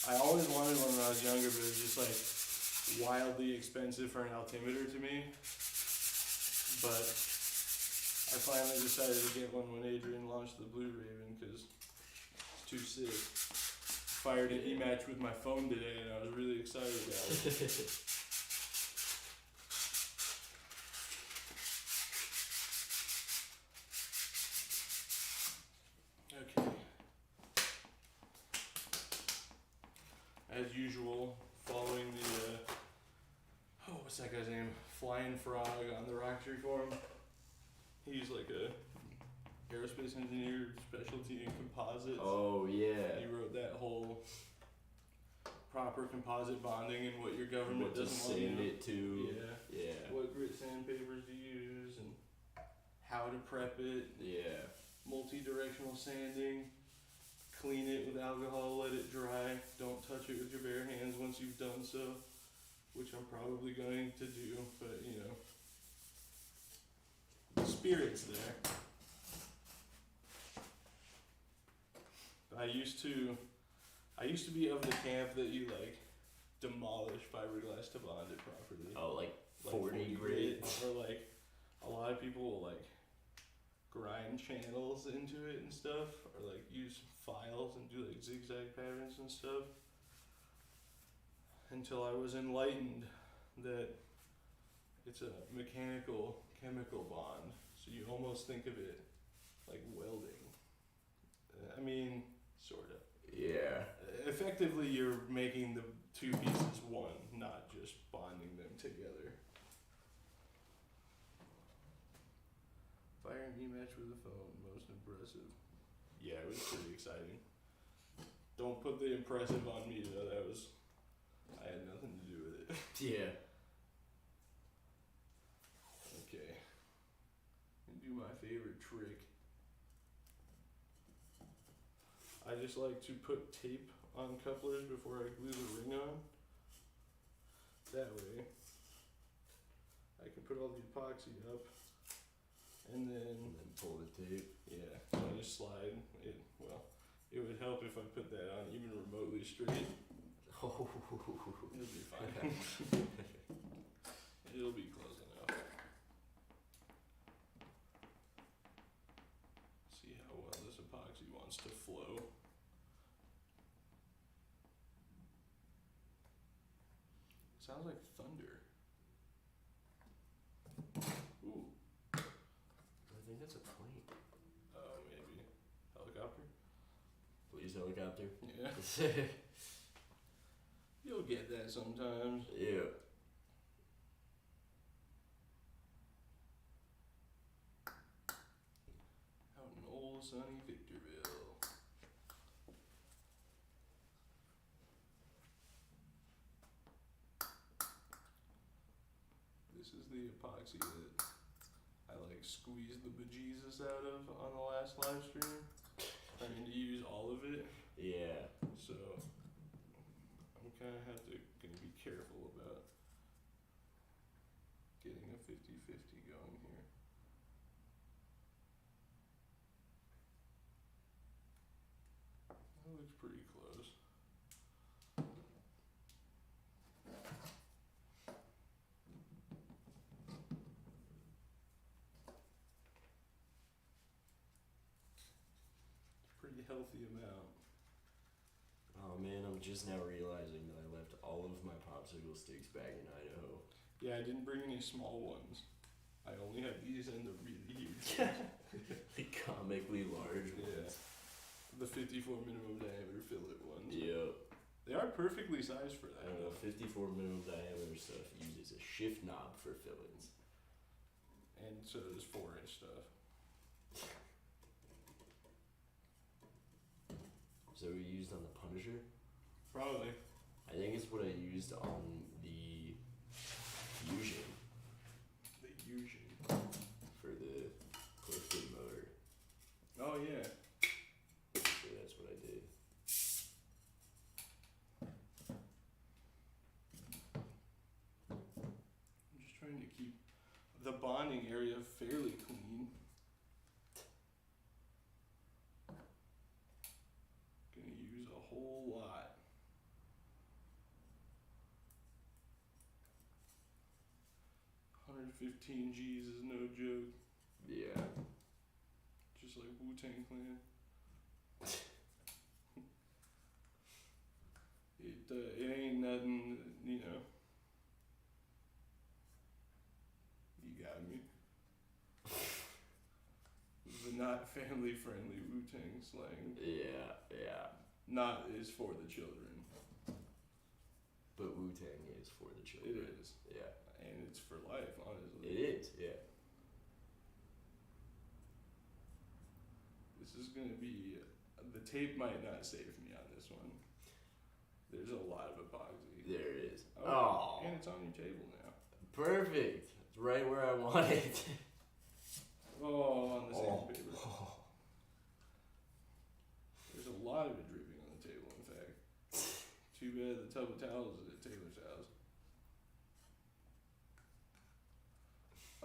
[SPEAKER 1] I always wanted one when I was younger, but it was just like wildly expensive for an altimeter to me. But I finally decided to get one when Adrian launched the Blue Raven because it's too sick. Fired an E-match with my phone today and I was really excited about it. Okay. As usual, following the what's that guy's name? Flying Frog on the Rocketry forum. He's like a aerospace engineer, specialty in composites.
[SPEAKER 3] Oh yeah.
[SPEAKER 1] He wrote that whole proper composite bonding and what your government
[SPEAKER 3] What to
[SPEAKER 1] doesn't want you
[SPEAKER 3] sand
[SPEAKER 1] to.
[SPEAKER 3] it to.
[SPEAKER 1] Yeah.
[SPEAKER 3] Yeah.
[SPEAKER 1] What grit sandpapers to use and how to prep it.
[SPEAKER 3] Yeah.
[SPEAKER 1] Multi-directional sanding. Clean it with alcohol, let it dry. Don't touch it with your bare hands once you've done so, which I'm probably going to do, but the spirit's there. I used to be of the camp that you like demolish fiberglass to bond it properly.
[SPEAKER 3] Oh, like 40 grit.
[SPEAKER 1] Or like a lot of people will like grind channels into it and stuff, or like use files and do like zigzag patterns and stuff. Until I was enlightened that it's a mechanical chemical bond, so you almost think of it like welding. I mean, sort of.
[SPEAKER 3] Yeah.
[SPEAKER 1] Effectively, you're making the two pieces one, not just bonding them together. Fire and E-match with the phone, most impressive. Yeah, it was pretty exciting. Don't put the impressive on me though, I had nothing to do with it.
[SPEAKER 3] Yeah.
[SPEAKER 1] Okay. And do my favorite trick. I just like to put tape on couplers before I glue the ring on. That way, I can put all the epoxy up, and then
[SPEAKER 3] pull the tape.
[SPEAKER 1] yeah, I just slide it. Well, it would help if I put that on even remotely straight.
[SPEAKER 3] Oh.
[SPEAKER 1] It'll be fine. It'll be close enough. See how well this epoxy wants to flow. Sounds like thunder. Ooh.
[SPEAKER 3] I think that's a plane.
[SPEAKER 1] Oh, maybe. Helicopter?
[SPEAKER 3] Please, helicopter.
[SPEAKER 1] Yeah. You'll get that sometimes.
[SPEAKER 3] Yeah.
[SPEAKER 1] How sunny Victorville. This is the epoxy that I like squeezed the bejesus out of on the last live stream. Trying to use all of it.
[SPEAKER 3] Yeah.
[SPEAKER 1] So I'm gonna gonna be careful about getting a 50-50 going here. That looks pretty close. Pretty healthy amount.
[SPEAKER 3] Oh man, I'm just now realizing that I left all of my popsicle sticks back in Idaho.
[SPEAKER 1] Yeah, I didn't bring any small ones. I only have these and the really huge.
[SPEAKER 3] The comically large
[SPEAKER 1] Yeah.
[SPEAKER 3] ones.
[SPEAKER 1] The 54 minimum diameter fillet ones.
[SPEAKER 3] Yep.
[SPEAKER 1] They are perfectly sized for
[SPEAKER 3] I
[SPEAKER 1] that.
[SPEAKER 3] don't know,
[SPEAKER 1] Though.
[SPEAKER 3] 54 minimum diameter stuff uses a shift knob for fillings.
[SPEAKER 1] And so does 4-inch stuff.
[SPEAKER 3] So we used on the Punisher?
[SPEAKER 1] Probably.
[SPEAKER 3] I think it's what I used on the Fusion
[SPEAKER 1] The Fusion.
[SPEAKER 3] for the Clifton motor.
[SPEAKER 1] Oh yeah.
[SPEAKER 3] So that's what I did.
[SPEAKER 1] I'm just trying to keep the bonding area fairly clean. Gonna use a whole lot. $115 G's is no joke.
[SPEAKER 3] Yeah.
[SPEAKER 1] Just like Wu-Tang Clan. It ain't nothing, you know. You got me. The not family friendly Wu-Tang slang.
[SPEAKER 3] Yeah, yeah.
[SPEAKER 1] Not is for the children.
[SPEAKER 3] But Wu-Tang is for the children.
[SPEAKER 1] It is.
[SPEAKER 3] Yeah.
[SPEAKER 1] And it's for life, honestly.
[SPEAKER 3] It is, yeah.
[SPEAKER 1] This is gonna be, the tape might not save me on this one. There's a lot of epoxy.
[SPEAKER 3] There it is.
[SPEAKER 1] Oh. And it's on your table now.
[SPEAKER 3] Perfect. It's right where I want it.
[SPEAKER 1] Oh, on the sandpaper. There's a lot of it dripping on the table, in fact. Too bad the tub of towels is at Taylor's house.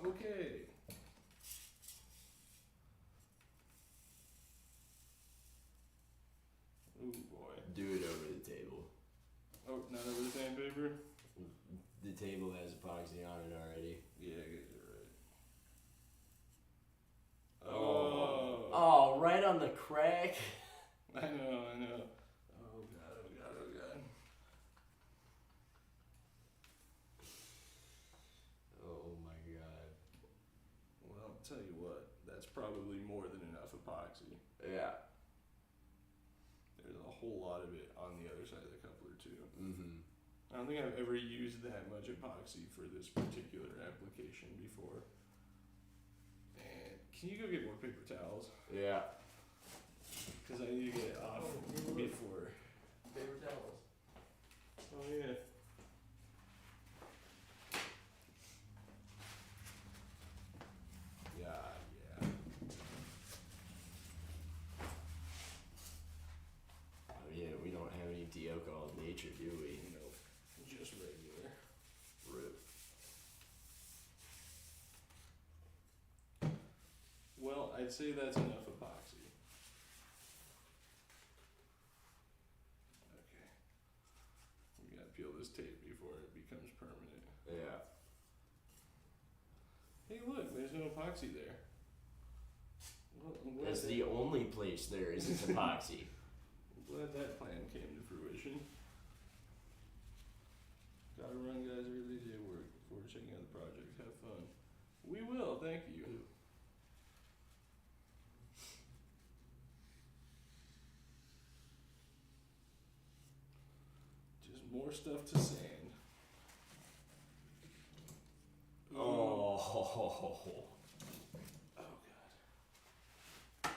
[SPEAKER 1] Okay. Oh boy.
[SPEAKER 3] Do it over the table.
[SPEAKER 1] Oh, not over the sandpaper?
[SPEAKER 3] The table has epoxy on it already.
[SPEAKER 1] Yeah, I guess you're right.
[SPEAKER 3] Oh. Oh, right on the crack.
[SPEAKER 1] I know. Oh god.
[SPEAKER 3] Oh my god.
[SPEAKER 1] Well, I'll tell you what, that's probably more than enough epoxy.
[SPEAKER 3] Yeah.
[SPEAKER 1] There's a whole lot of it on the other side of the coupler too.
[SPEAKER 3] Mm-hmm.
[SPEAKER 1] I don't think I've ever used that much epoxy for this particular application before. And can you go get more paper towels?
[SPEAKER 3] Yeah.
[SPEAKER 1] Because I need to get it off before.
[SPEAKER 3] Paper towels.
[SPEAKER 1] Oh yeah. Yeah.
[SPEAKER 3] Oh yeah, we don't have any de-alcohol nature, do we?
[SPEAKER 1] Nope. Just regular.
[SPEAKER 3] Rip.
[SPEAKER 1] Well, I'd say that's enough epoxy. Okay. We gotta peel this tape before it becomes permanent.
[SPEAKER 3] Yeah.
[SPEAKER 1] Hey, look, there's no epoxy there. Well, I'm glad
[SPEAKER 3] That's the only place there is epoxy.
[SPEAKER 1] I'm glad that plan came to fruition. Gotta run, guys. Early day work before checking out the project. Have fun. We will. Thank you. Just more stuff to sand.
[SPEAKER 3] Oh.
[SPEAKER 1] Oh god.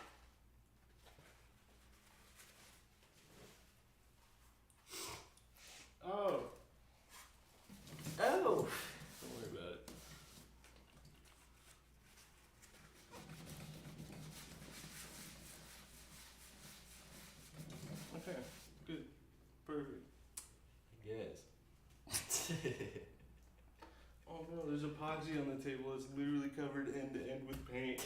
[SPEAKER 1] epoxy on the table. It's literally covered end to end with paint.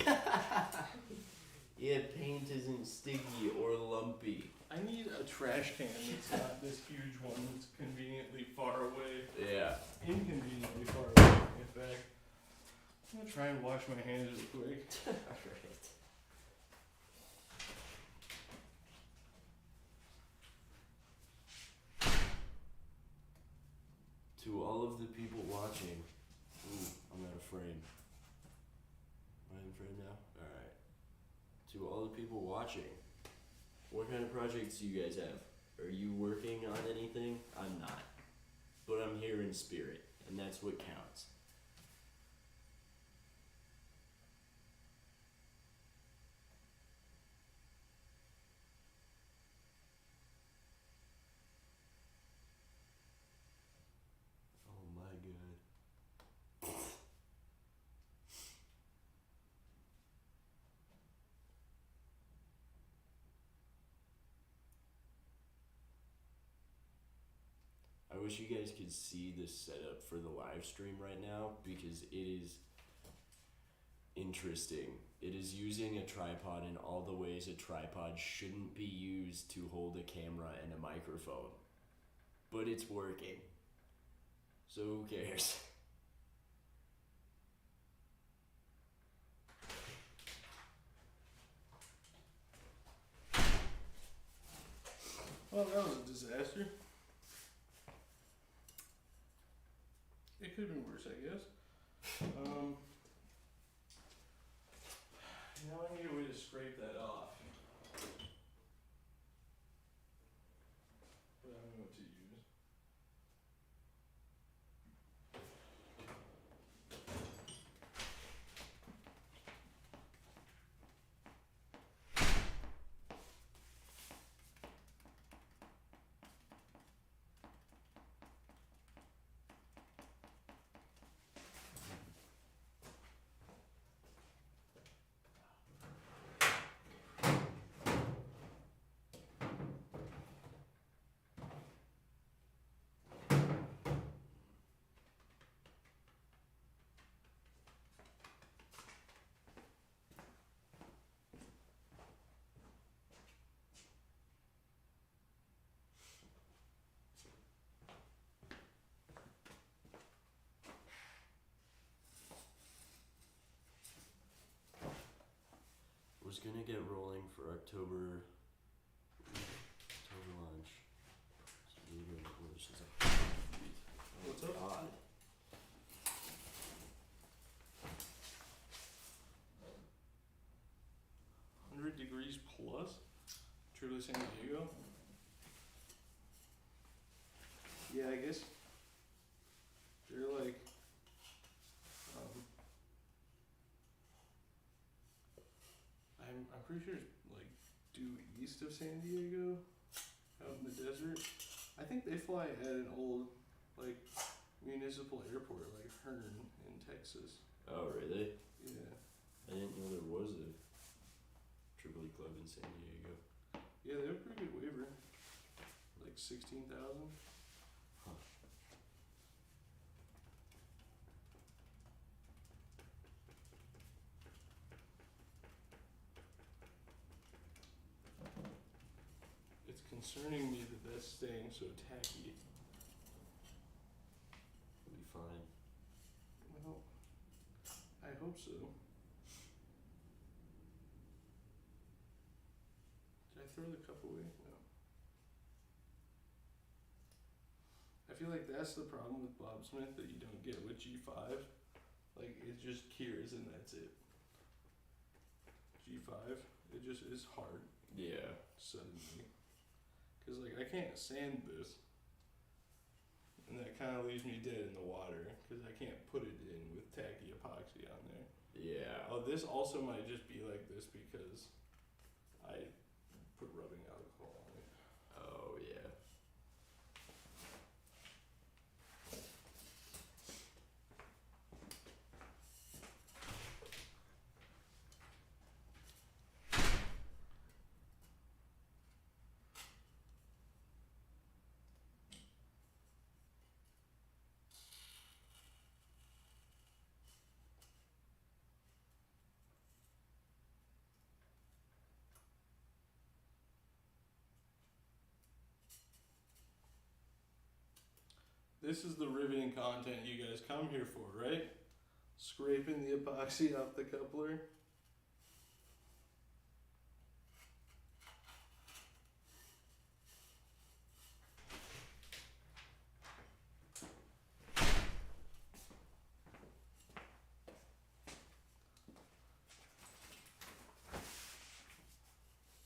[SPEAKER 3] Yeah, paint isn't sticky or lumpy.
[SPEAKER 1] I need a trash can that's not this huge one that's conveniently far away.
[SPEAKER 3] Yeah.
[SPEAKER 1] Inconveniently far away, in fact. I'm gonna try and wash my hands real quick.
[SPEAKER 3] Alright. To all of the people watching, ooh, I'm out of frame. Am I in frame now? Alright. To all the people watching, what kind of projects do you guys have? Are you working on anything? I'm not. But I'm here in spirit, and that's what counts. Oh my god. I wish you guys could see the setup for the live stream right now because it is interesting. It is using a tripod in all the ways a tripod shouldn't be used to hold a camera and a microphone. But it's working. So who cares?
[SPEAKER 1] Well, that was a disaster. It could have been worse, I guess. Now I need a way to scrape that off. But I don't know what to use.
[SPEAKER 3] Was gonna get rolling for October launch. So we were gonna push this up.
[SPEAKER 1] What's up?
[SPEAKER 3] God.
[SPEAKER 1] $100 plus? Truly San Diego? Yeah, I guess they're like, I'm pretty sure it's like due east of San Diego, out in the desert. I think they fly at an old like municipal airport like Hearn in Texas.
[SPEAKER 3] Oh really?
[SPEAKER 1] Yeah.
[SPEAKER 3] I didn't know there was a Triple E club in San Diego.
[SPEAKER 1] Yeah, they have a pretty good waiver. Like 16,000.
[SPEAKER 3] Huh.
[SPEAKER 1] It's concerning me that that's staying so tacky.
[SPEAKER 3] It'll be fine.
[SPEAKER 1] Well, I hope so. Did I throw the cup away? No. I feel like that's the problem with Bob Smith that you don't get with G5. Like, it just cures and that's it. G5, it just is hard
[SPEAKER 3] Yeah.
[SPEAKER 1] suddenly. Cause like, I can't sand this. And that kind of leaves me dead in the water because I can't put it in with tacky epoxy on there.
[SPEAKER 3] Yeah.
[SPEAKER 1] Oh, this also might just be like this because I put rubbing alcohol on it.
[SPEAKER 3] Oh yeah.
[SPEAKER 1] This is the riveting content you guys come here for, right? Scraping the epoxy off the coupler.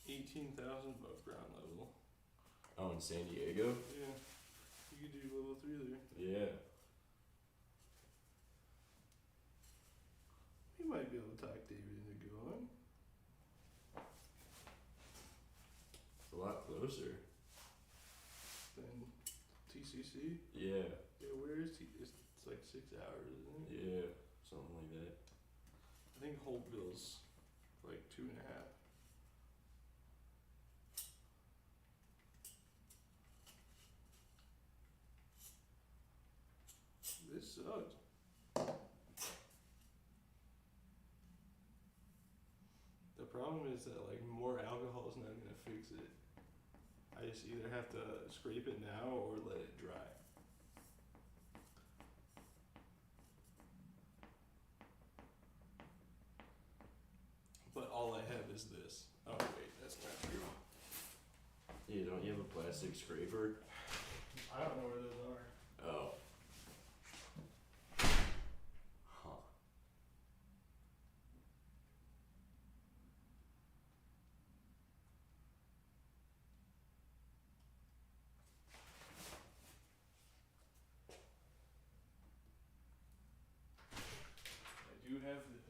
[SPEAKER 1] $18,000 above ground level.
[SPEAKER 3] Oh, in San Diego?
[SPEAKER 1] Yeah. You could do level 3 there.
[SPEAKER 3] Yeah.
[SPEAKER 1] We might be able to talk David into going.
[SPEAKER 3] It's a lot closer.
[SPEAKER 1] Then TCC.
[SPEAKER 3] Yeah.
[SPEAKER 1] Yeah, where is it's like 6 hours, isn't it?
[SPEAKER 3] Yeah. Something like that.
[SPEAKER 1] I think Holtville's like 2.5. This sucks. The problem is that like more alcohol is not gonna fix it. I just either have to scrape it now or let it dry. But all I have is this. Oh wait, that's not true.
[SPEAKER 3] Yeah, don't you have a plastic scraper?
[SPEAKER 1] I don't know where those are.
[SPEAKER 3] Oh. Huh.
[SPEAKER 1] I do have this.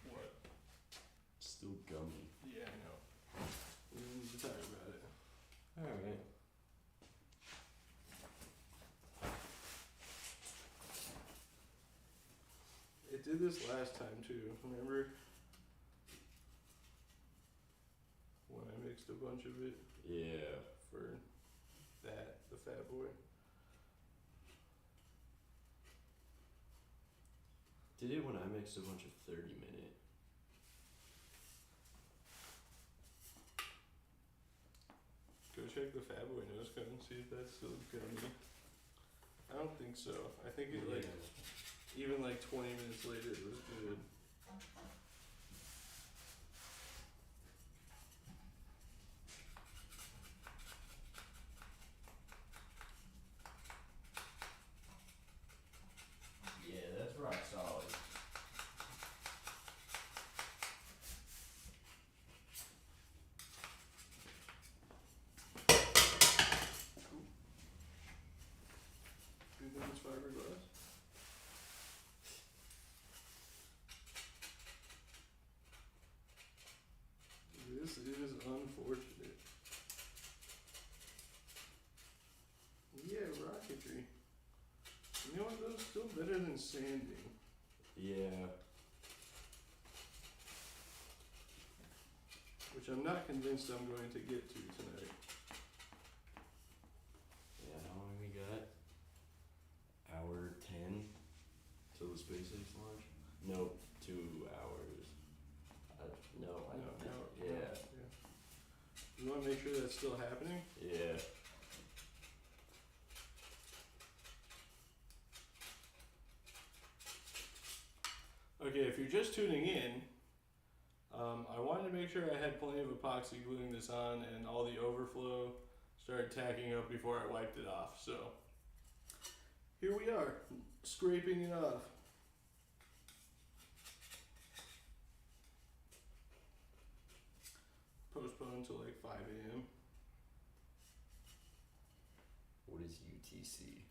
[SPEAKER 1] What?
[SPEAKER 3] Still gummy.
[SPEAKER 1] Yeah, I know. We need to talk about it.
[SPEAKER 3] Alright.
[SPEAKER 1] It did this last time too, remember? When I mixed a bunch of it
[SPEAKER 3] Yeah.
[SPEAKER 1] for that, the Fat Boy.
[SPEAKER 3] Did it when I mixed a bunch of 30-minute.
[SPEAKER 1] Go check the Fat Boy nose cone and see if that's still gummy. I don't think so. I think it like, even like 20 minutes later it was good.
[SPEAKER 3] Yeah, that's rock solid.
[SPEAKER 1] Do you think it's fiberglass? This is unfortunate. Yeah, rocketry. You know what, though? Still better than sanding.
[SPEAKER 3] Yeah.
[SPEAKER 1] Which I'm not convinced I'm going to get to tonight.
[SPEAKER 3] Yeah, how long we got? Hour 10 till the SpaceX launch? Nope, 2 hours. No, I don't think. Yeah.
[SPEAKER 1] You want to make sure that's still happening?
[SPEAKER 3] Yeah.
[SPEAKER 1] Okay, if you're just tuning in, I wanted to make sure I had plenty of epoxy gluing this on and all the overflow started tacking up before I wiped it off. So here we are, scraping it off. Postponed until like 5 a.m.
[SPEAKER 3] What is UTC?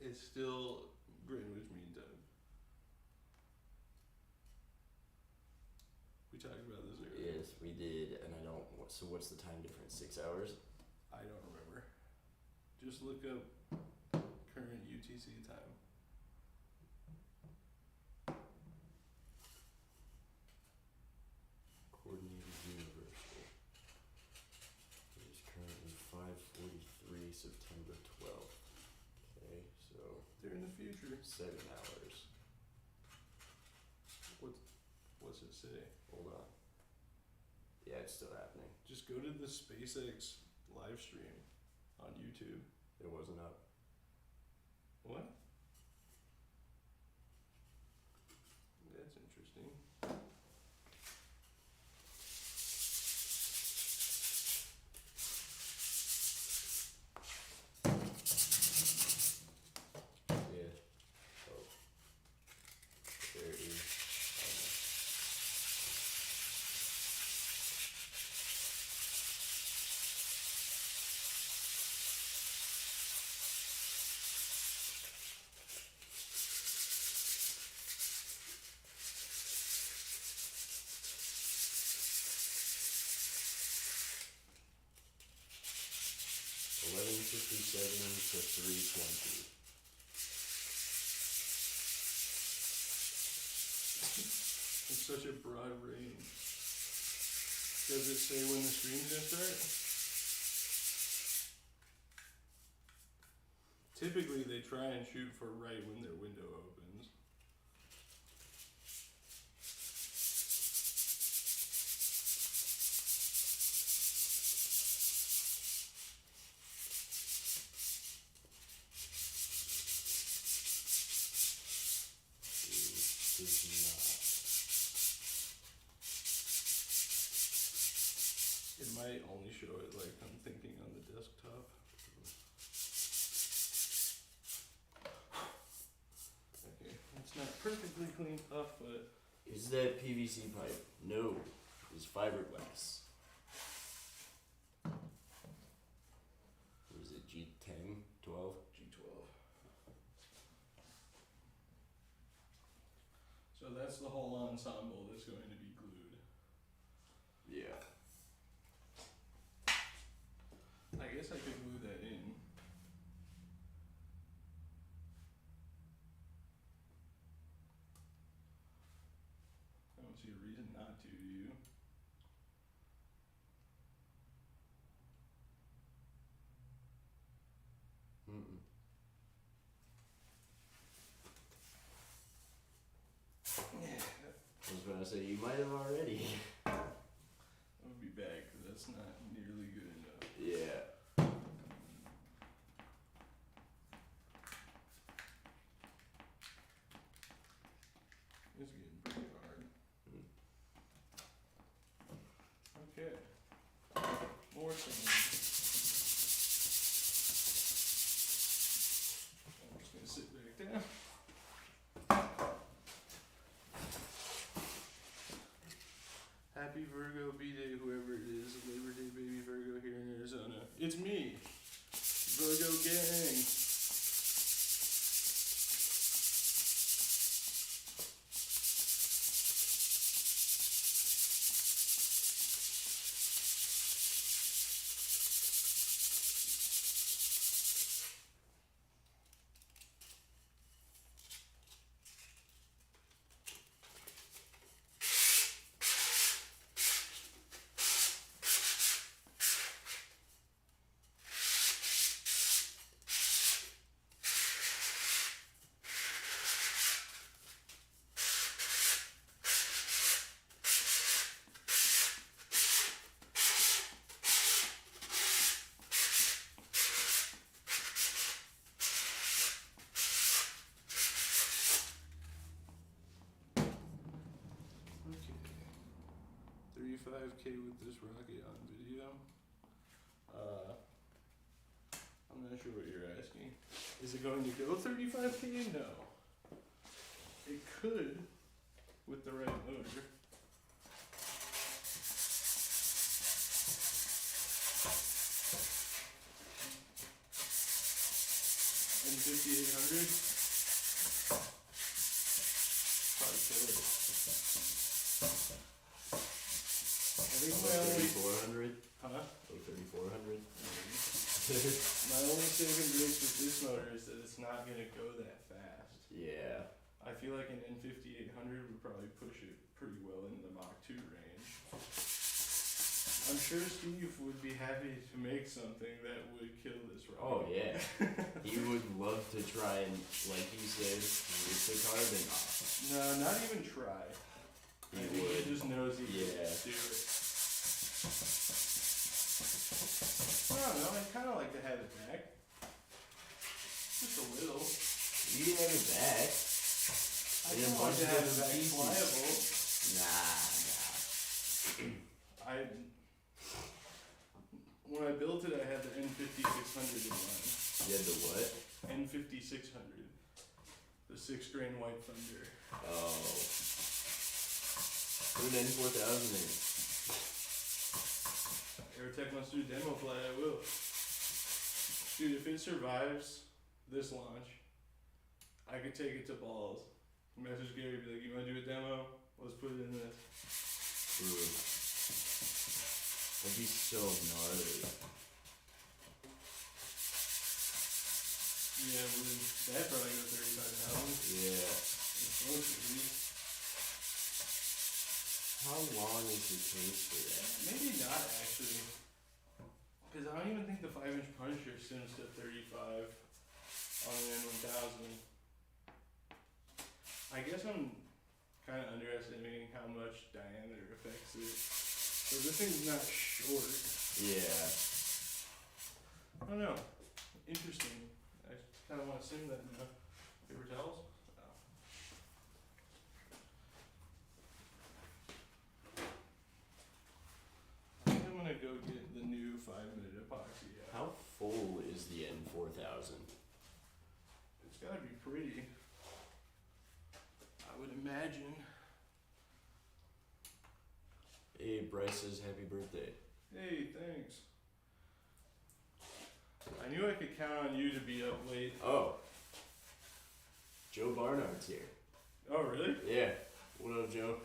[SPEAKER 1] It's still Greenwich Mean Time. We talked about this earlier.
[SPEAKER 3] Yes, we did, and I don't. So what's the time difference? 6 hours?
[SPEAKER 1] I don't remember. Just look up current UTC time.
[SPEAKER 3] Coordinated Universal. It is currently 5:43, September 12th. Okay, so
[SPEAKER 1] They're in the future.
[SPEAKER 3] 7 hours.
[SPEAKER 1] What's it say?
[SPEAKER 3] Hold on. Yeah, it's still happening.
[SPEAKER 1] Just go to the SpaceX live stream. on YouTube.
[SPEAKER 3] It wasn't up.
[SPEAKER 1] What? That's interesting.
[SPEAKER 3] Yeah. Oh. There it is. $11.57 to $3.20.
[SPEAKER 1] It's such a broad range. Does it say when the stream's gonna start? Typically, they try and shoot for right when their window opens.
[SPEAKER 3] It is not.
[SPEAKER 1] It might only show it like I'm thinking on the desktop. Okay, it's not perfectly cleaned up, but
[SPEAKER 3] Is that PVC pipe? No. It's fiberglass. What is it, G10, 12?
[SPEAKER 1] G12. So that's the whole ensemble that's going to be glued.
[SPEAKER 3] Yeah.
[SPEAKER 1] I guess I could glue that in. I don't see a reason not to, do you?
[SPEAKER 3] Mm-mm. I was about to say, you might have already.
[SPEAKER 1] That would be bad, because that's not nearly good enough.
[SPEAKER 3] Yeah.
[SPEAKER 1] It's getting pretty hard.
[SPEAKER 3] Mm.
[SPEAKER 1] Okay. More things. I'm just gonna sit back down. Happy Virgo B-Day, whoever it is. Labor Day baby Virgo here in Arizona. It's me, Virgo gang. Okay. 35K with this rocket on video. I'm not sure what you're asking. Is it going to go 35K? No. It could with the right motor. And 5800? Probably kill it. I think my only,
[SPEAKER 3] 3400?
[SPEAKER 1] huh?
[SPEAKER 3] Like 3400?
[SPEAKER 1] My only saving grace with this motor is that it's not gonna go that fast.
[SPEAKER 3] Yeah.
[SPEAKER 1] I feel like an N5800 would probably push it pretty well into the Mach 2 range. I'm sure Steve would be happy to make something that would kill this rocket.
[SPEAKER 3] Oh, yeah. He would love to try and, like he said, rip the carbon off.
[SPEAKER 1] No, not even try.
[SPEAKER 3] He
[SPEAKER 1] I think
[SPEAKER 3] would.
[SPEAKER 1] he just knows he
[SPEAKER 3] Yeah.
[SPEAKER 1] can do it. I don't know, I kind of like to have it back. Just a little.
[SPEAKER 3] You can have it back.
[SPEAKER 1] I don't like to have it back pliable.
[SPEAKER 3] Nah.
[SPEAKER 1] When I built it, I had the N5600 in mind.
[SPEAKER 3] You had the what?
[SPEAKER 1] N5600. The 6-grain White Thunder.
[SPEAKER 3] Oh. Put an N4000 in.
[SPEAKER 1] Airtech wants to do demo flight, I will. Dude, if it survives this launch, I could take it to balls. Message Gary, be like, you wanna do a demo? Let's put it in this.
[SPEAKER 3] Ooh. That'd be so gnarly.
[SPEAKER 1] Yeah, that'd probably go 35,000.
[SPEAKER 3] Yeah.
[SPEAKER 1] It's supposed to be.
[SPEAKER 3] How long is the case for that?
[SPEAKER 1] Maybe not actually. Because I don't even think the 5-inch Punisher sims to 35 on an N1000. I guess I'm kind of underestimating how much diameter affects it. So this thing's not short.
[SPEAKER 3] Yeah.
[SPEAKER 1] I don't know. Interesting. I kind of want to sim that now. Paper towels? Oh. I think I'm going to go get the new 5-minute epoxy out.
[SPEAKER 3] How full is the N4000?
[SPEAKER 1] It's got to be pretty. I would imagine.
[SPEAKER 3] Hey, Bryce says happy birthday.
[SPEAKER 1] Hey, thanks. I knew I could count on you to be up late.
[SPEAKER 3] Oh. Joe Barnard's here.
[SPEAKER 1] Oh, really?
[SPEAKER 3] Yeah. What up, Joe?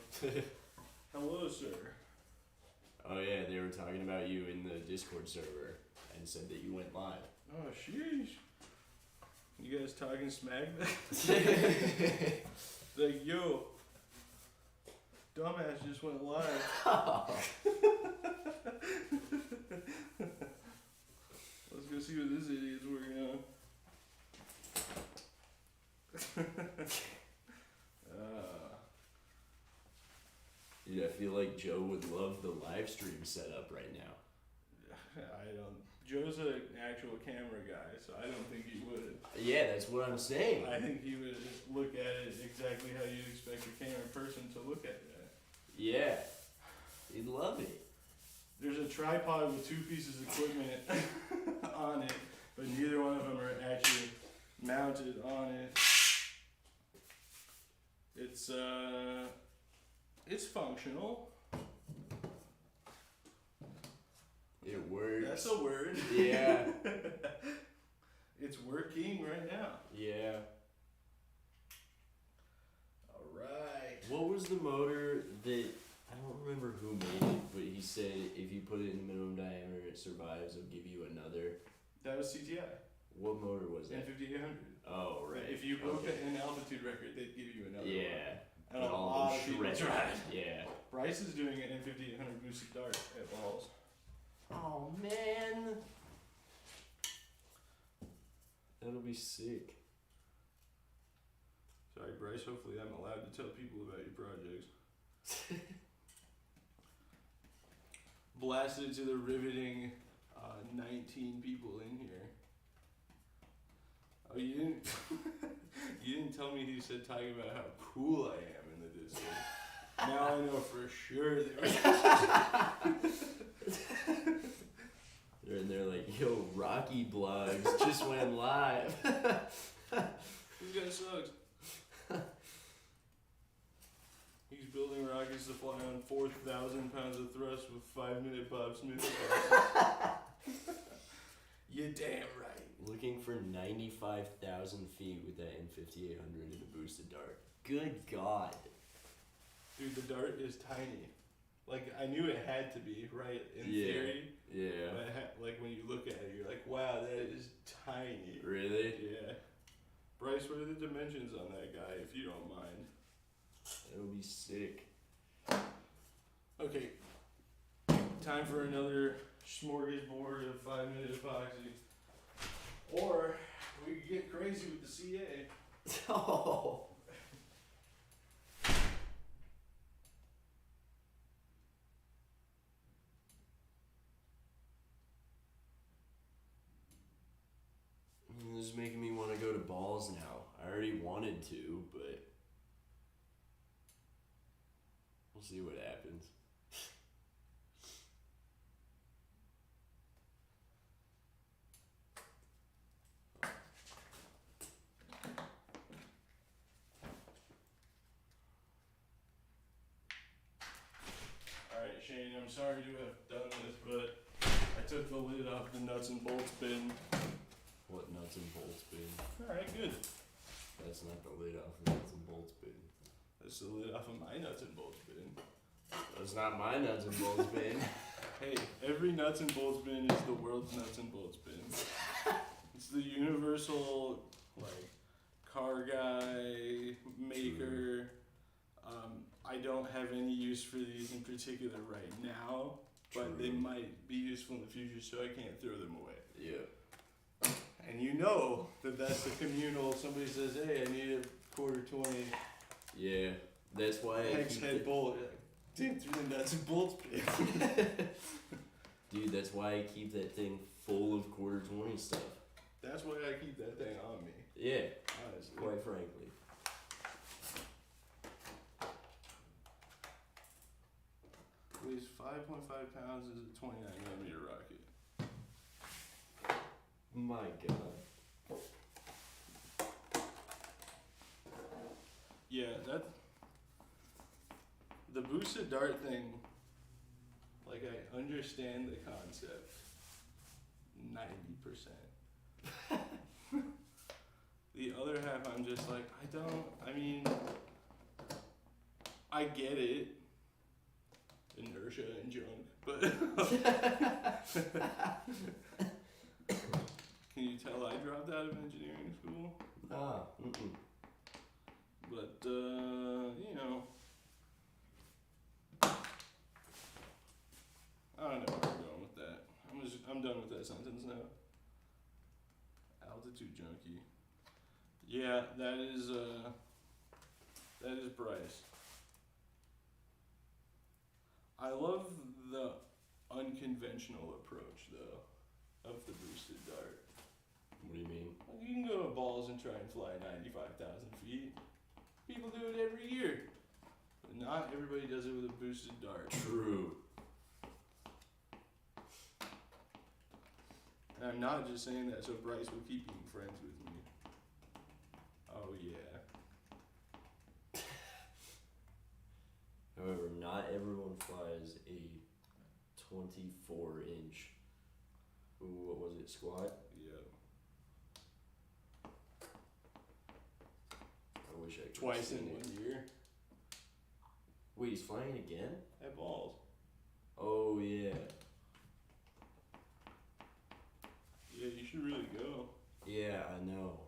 [SPEAKER 1] Hello, sir.
[SPEAKER 3] Oh yeah, they were talking about you in the Discord server and said that you went live.
[SPEAKER 1] Oh, sheesh. You guys talking smack? Like, yo, dumbass just went live. Let's go see what this idiot's working on.
[SPEAKER 3] Dude, I feel like Joe would love the live stream setup right now.
[SPEAKER 1] I don't. Joe's an actual camera guy, so I don't think he would.
[SPEAKER 3] Yeah, that's what I'm saying.
[SPEAKER 1] I think he would look at it exactly how you'd expect a camera person to look at it.
[SPEAKER 3] Yeah. He'd love it.
[SPEAKER 1] There's a tripod with 2 pieces of equipment on it, but neither one of them are actually mounted on it. It's functional.
[SPEAKER 3] It works.
[SPEAKER 1] That's a word.
[SPEAKER 3] Yeah.
[SPEAKER 1] It's working right now.
[SPEAKER 3] Yeah.
[SPEAKER 1] Alright.
[SPEAKER 3] What was the motor that, I don't remember who made it, but he said if you put it in minimum diameter and it survives, it'll give you another.
[SPEAKER 1] That was CTI.
[SPEAKER 3] What motor was that?
[SPEAKER 1] N5800.
[SPEAKER 3] Oh, right.
[SPEAKER 1] If you broke
[SPEAKER 3] Okay.
[SPEAKER 1] an altitude record, they'd give you another one.
[SPEAKER 3] Yeah.
[SPEAKER 1] And
[SPEAKER 3] But
[SPEAKER 1] a
[SPEAKER 3] all
[SPEAKER 1] lot
[SPEAKER 3] those
[SPEAKER 1] of people
[SPEAKER 3] shreds.
[SPEAKER 1] tried.
[SPEAKER 3] Yeah.
[SPEAKER 1] Bryce is doing an N5800 boosted dart at balls.
[SPEAKER 3] Oh, man. That'll be sick.
[SPEAKER 1] Sorry, Bryce. Hopefully, I'm allowed to tell people about your projects. Blasted to the riveting 19 people in here. Oh, you didn't. You didn't tell me he said talking about how cool I am in the Discord. Now I know for sure they were.
[SPEAKER 3] They're in there like, yo, Rocky Blogs just went live.
[SPEAKER 1] This guy sucks. He's building rockets to fly on 4,000 pounds of thrust with 5-minute Bob Smith. You damn right.
[SPEAKER 3] Looking for 95,000 feet with that N5800 in a boosted dart. Good God.
[SPEAKER 1] Dude, the dart is tiny. Like, I knew it had to be, right, in theory.
[SPEAKER 3] Yeah.
[SPEAKER 1] But like, when you look at it, you're like, wow, that is tiny.
[SPEAKER 3] Really?
[SPEAKER 1] Yeah. Bryce, what are the dimensions on that guy, if you don't mind?
[SPEAKER 3] That'll be sick.
[SPEAKER 1] Okay. Time for another smorgasbord of 5-minute epoxy. Or we could get crazy with the CA.
[SPEAKER 3] Oh. This is making me want to go to balls now. I already wanted to, but we'll see what happens.
[SPEAKER 1] Alright, Shane, I'm sorry to have done this, but I took the lid off the nuts and bolts bin.
[SPEAKER 3] What nuts and bolts bin?
[SPEAKER 1] Alright, good.
[SPEAKER 3] That's not the lid off the nuts and bolts bin.
[SPEAKER 1] That's the lid off of my nuts and bolts bin.
[SPEAKER 3] That's not my nuts and bolts bin.
[SPEAKER 1] Hey, every nuts and bolts bin is the world's nuts and bolts bin. It's the universal, like, car guy, maker. I don't have any use for these in particular right now, but they might be useful in the future, so I can't throw them away.
[SPEAKER 3] Yeah.
[SPEAKER 1] And you know that that's the communal. Somebody says, "Hey, I need a quarter 20
[SPEAKER 3] Yeah. That's why I
[SPEAKER 1] hex
[SPEAKER 3] keep
[SPEAKER 1] head
[SPEAKER 3] the-
[SPEAKER 1] bolt." Dig through the nuts and bolts bin.
[SPEAKER 3] Dude, that's why I keep that thing full of quarter 20 stuff.
[SPEAKER 1] That's why I keep that thing on me.
[SPEAKER 3] Yeah,
[SPEAKER 1] Honestly.
[SPEAKER 3] quite frankly.
[SPEAKER 1] Weighs 5.5 pounds, is a 29mm rocket.
[SPEAKER 3] My god.
[SPEAKER 1] Yeah, that. The boosted dart thing, like, I understand the concept 90%. The other half, I'm just like, I get it. Inertia and junk, but. Can you tell I dropped out of engineering school?
[SPEAKER 3] Ah, mm-mm.
[SPEAKER 1] But, you know. I don't know where we're going with that. I'm done with that sentence now. Altitude junkie. Yeah, that is Bryce. I love the unconventional approach, though, of the boosted dart.
[SPEAKER 3] What do you mean?
[SPEAKER 1] Like, you can go to balls and try and fly 95,000 feet. People do it every year. But not everybody does it with a boosted dart.
[SPEAKER 3] True.
[SPEAKER 1] And I'm not just saying that so Bryce will keep being friends with me. Oh, yeah.
[SPEAKER 3] However, not everyone flies a 24-inch. Ooh, what was it? Squat?
[SPEAKER 1] Yeah.
[SPEAKER 3] I wish I could.
[SPEAKER 1] Twice in 1 year.
[SPEAKER 3] Wait, he's flying again?
[SPEAKER 1] At balls.
[SPEAKER 3] Oh yeah.
[SPEAKER 1] Yeah, you should really go.
[SPEAKER 3] Yeah, I know.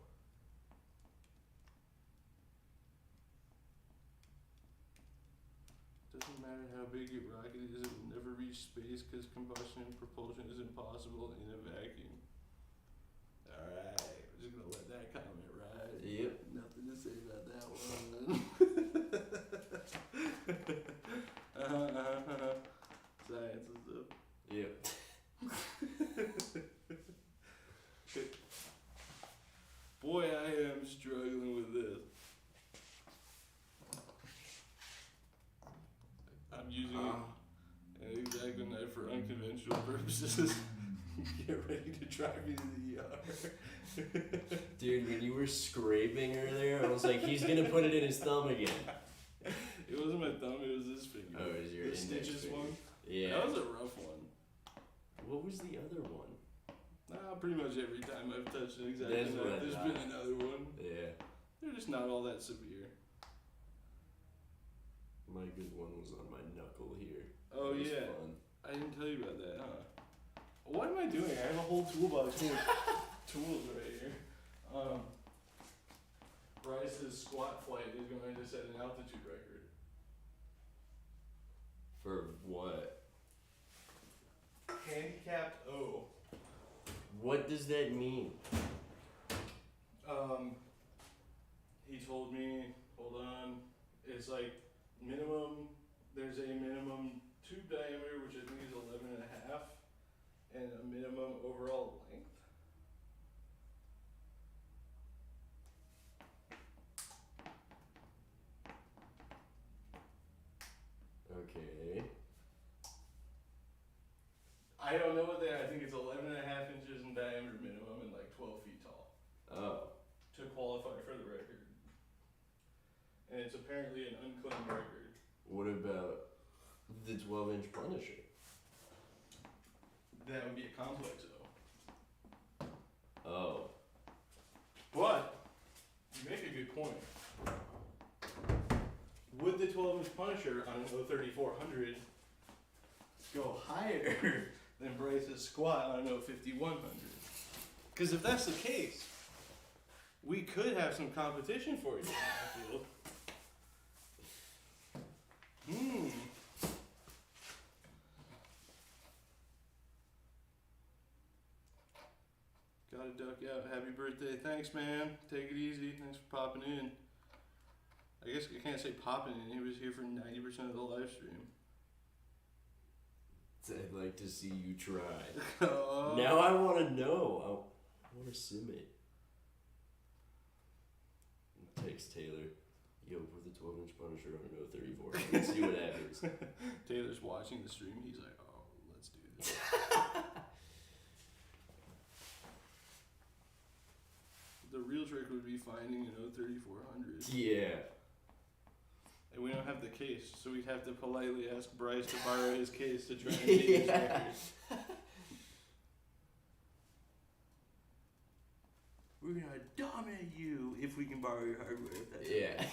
[SPEAKER 1] Doesn't matter how big your rocket is, it will never reach space because combustion and propulsion is impossible in a vacuum. Alright, we're just gonna let that comment ride.
[SPEAKER 3] Yep.
[SPEAKER 1] Nothing to say about that one. Science and stuff.
[SPEAKER 3] Yep.
[SPEAKER 1] Boy, I am struggling with this. I'm using an X-Acto knife for unconventional purposes. Get ready to drive me to the ER.
[SPEAKER 3] Dude, when you were scraping earlier, I was like, he's gonna put it in his thumb again.
[SPEAKER 1] It wasn't my thumb, it was this finger.
[SPEAKER 3] Oh, it was your
[SPEAKER 1] the
[SPEAKER 3] index
[SPEAKER 1] stitches
[SPEAKER 3] finger.
[SPEAKER 1] one.
[SPEAKER 3] Yeah.
[SPEAKER 1] That was a rough one.
[SPEAKER 3] What was the other one?
[SPEAKER 1] Pretty much every time I've touched an X-Acto
[SPEAKER 3] That's what I
[SPEAKER 1] knife, there's
[SPEAKER 3] thought.
[SPEAKER 1] been another one.
[SPEAKER 3] Yeah.
[SPEAKER 1] They're just not all that severe.
[SPEAKER 3] My good one was on my knuckle here.
[SPEAKER 1] Oh
[SPEAKER 3] It was
[SPEAKER 1] yeah.
[SPEAKER 3] fun.
[SPEAKER 1] I didn't tell you about that, huh? What am I doing? I have a whole toolbox full of tools right here. Bryce's squat flight is going to set an altitude record.
[SPEAKER 3] For what?
[SPEAKER 1] Handicapped O.
[SPEAKER 3] What does that mean?
[SPEAKER 1] He told me, hold on, it's like minimum, there's a minimum tube diameter, which I think is 11.5, and a minimum overall length.
[SPEAKER 3] Okay.
[SPEAKER 1] I don't know what they. I think it's 11.5 inches in diameter minimum and like 12 feet tall
[SPEAKER 3] Oh.
[SPEAKER 1] to qualify for the record. And it's apparently an unclaimed record.
[SPEAKER 3] What about the 12-inch Punisher?
[SPEAKER 1] That would be a complex though.
[SPEAKER 3] Oh.
[SPEAKER 1] But you make a good point. Would the 12-inch Punisher on an 03400 go higher than Bryce's squat on an 05100? Because if that's the case, we could have some competition for you in that field. Gotta duck out. Happy birthday. Thanks, man. Take it easy. Thanks for popping in. I guess I can't say popping in. He was here for 90% of the live stream.
[SPEAKER 3] I'd like to see you try.
[SPEAKER 1] Oh.
[SPEAKER 3] Now I want to know. I want to sim it. Text Taylor. Yo, put the 12-inch Punisher on an 034. Let's see what happens.
[SPEAKER 1] Taylor's watching the stream. He's like, oh, let's do this. The real trick would be finding an 03400.
[SPEAKER 3] Yeah.
[SPEAKER 1] And we don't have the case, so we'd have to politely ask Bryce to borrow his case to try and beat his record. We're gonna dominate you if we can borrow your hardware. If that's
[SPEAKER 3] Yeah.
[SPEAKER 1] okay.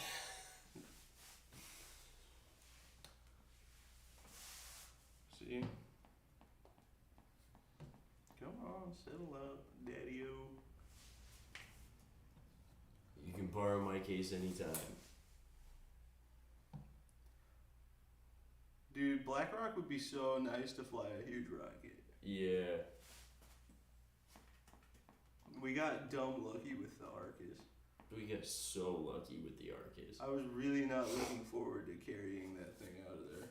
[SPEAKER 1] See? Come on, settle up, daddy-o.
[SPEAKER 3] You can borrow my case anytime.
[SPEAKER 1] Dude, BlackRock would be so nice to fly a huge rocket.
[SPEAKER 3] Yeah.
[SPEAKER 1] We got dumb lucky with the Arcus.
[SPEAKER 3] We got so lucky with the Arcus.
[SPEAKER 1] I was really not looking forward to carrying that thing out of there.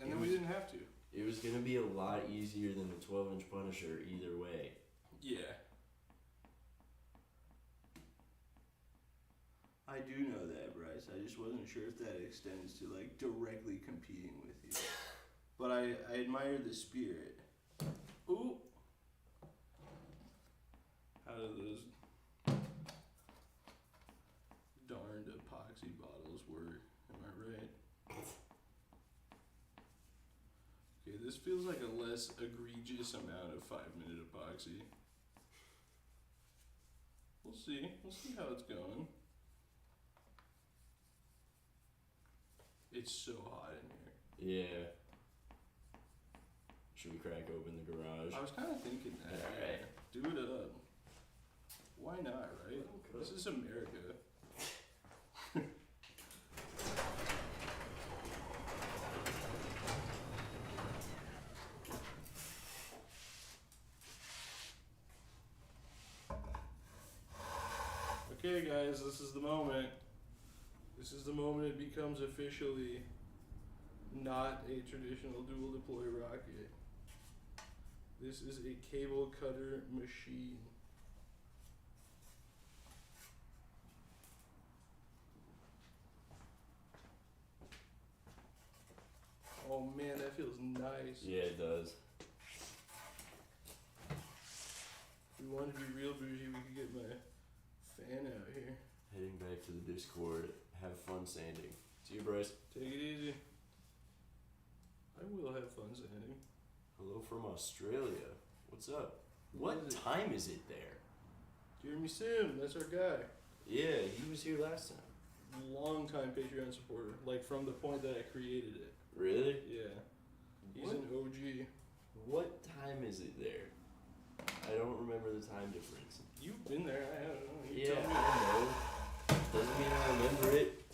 [SPEAKER 1] And then we didn't have to.
[SPEAKER 3] It was going to be a lot easier than the 12-inch Punisher either way.
[SPEAKER 1] Yeah. I do know that, Bryce. I just wasn't sure if that extends to like directly competing with you. But I admire the spirit. Ooh. How do those darned epoxy bottles work? Am I right? Okay, this feels like a less egregious amount of 5-minute epoxy. We'll see. We'll see how it's going. It's so hot in here.
[SPEAKER 3] Yeah. Should we crack open the garage?
[SPEAKER 1] I was kind of thinking that.
[SPEAKER 3] Alright.
[SPEAKER 1] Do it up. Why not, right? This is America. Okay, guys, this is the moment. This is the moment it becomes officially not a traditional dual deploy rocket. This is a cable cutter machine. Oh man, that feels nice.
[SPEAKER 3] Yeah, it does.
[SPEAKER 1] If we wanted to be real bougie, we could get my fan out here.
[SPEAKER 3] Heading back to the Discord. Have fun sanding. See you, Bryce.
[SPEAKER 1] Take it easy. I will have fun sanding.
[SPEAKER 3] Hello from Australia. What's up? What
[SPEAKER 1] is it?
[SPEAKER 3] time is it there?
[SPEAKER 1] Jeremy Sim, that's our guy.
[SPEAKER 3] Yeah, he was here last time.
[SPEAKER 1] Long time Patreon supporter. Like from the point that I created it.
[SPEAKER 3] Really?
[SPEAKER 1] Yeah. He's
[SPEAKER 3] What?
[SPEAKER 1] an OG.
[SPEAKER 3] What time is it there? I don't remember the time difference.
[SPEAKER 1] You've been there, I don't know. You
[SPEAKER 3] Yeah,
[SPEAKER 1] tell me.
[SPEAKER 3] I know. Doesn't mean I remember it.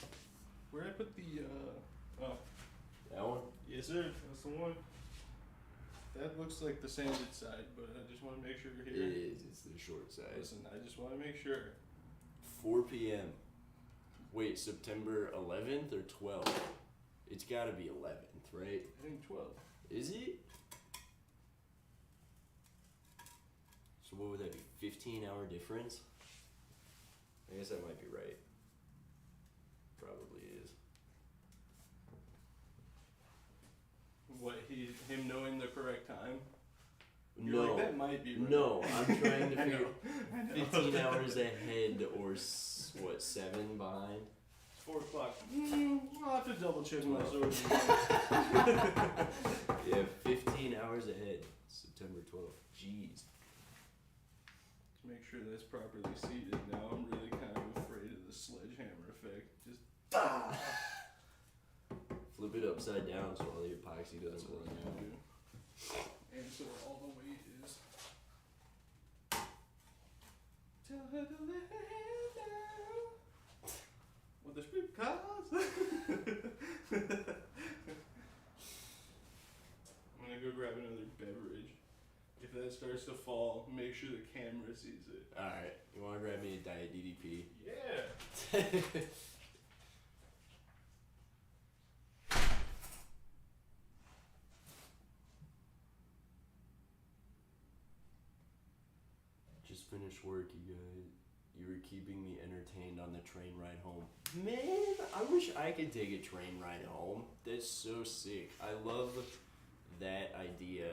[SPEAKER 1] Where'd I put the oh.
[SPEAKER 3] That one?
[SPEAKER 1] Yes sir, that's the one. That looks like the sanded side, but I just want to make sure
[SPEAKER 3] It
[SPEAKER 1] here.
[SPEAKER 3] is. It's the short side.
[SPEAKER 1] Listen, I just want to make sure.
[SPEAKER 3] 4 p.m. Wait, September 11th or 12th? It's gotta be 11th, right?
[SPEAKER 1] I think 12.
[SPEAKER 3] Is it? So what would that be? 15-hour difference? I guess that might be right. Probably is.
[SPEAKER 1] him knowing the correct time? You're
[SPEAKER 3] No.
[SPEAKER 1] like, that might be right.
[SPEAKER 3] No, I'm trying to
[SPEAKER 1] I
[SPEAKER 3] figure
[SPEAKER 1] know.
[SPEAKER 3] 15 hours ahead or what, 7 behind?
[SPEAKER 1] It's 4 o'clock. I'll have to double check my sources.
[SPEAKER 3] Yeah, 15 hours ahead. September 12th. Jeez.
[SPEAKER 1] Make sure that's properly seated. Now I'm really kind of afraid of the sledgehammer effect. Just
[SPEAKER 3] Flip it upside down so all the epoxy
[SPEAKER 1] that's
[SPEAKER 3] doesn't
[SPEAKER 1] what
[SPEAKER 3] run
[SPEAKER 1] I'm
[SPEAKER 3] out.
[SPEAKER 1] gonna do. And so all the weight is. Tell her to let her hair down. What the street cars? I'm gonna go grab another beverage. If that starts to fall, make sure the camera sees it.
[SPEAKER 3] Alright, you wanna grab me a Diet DDP?
[SPEAKER 1] Yeah.
[SPEAKER 3] Just finished work, you guys. You were keeping me entertained on the train ride home. Man, I wish I could take a train ride home. That's so sick. I love that idea.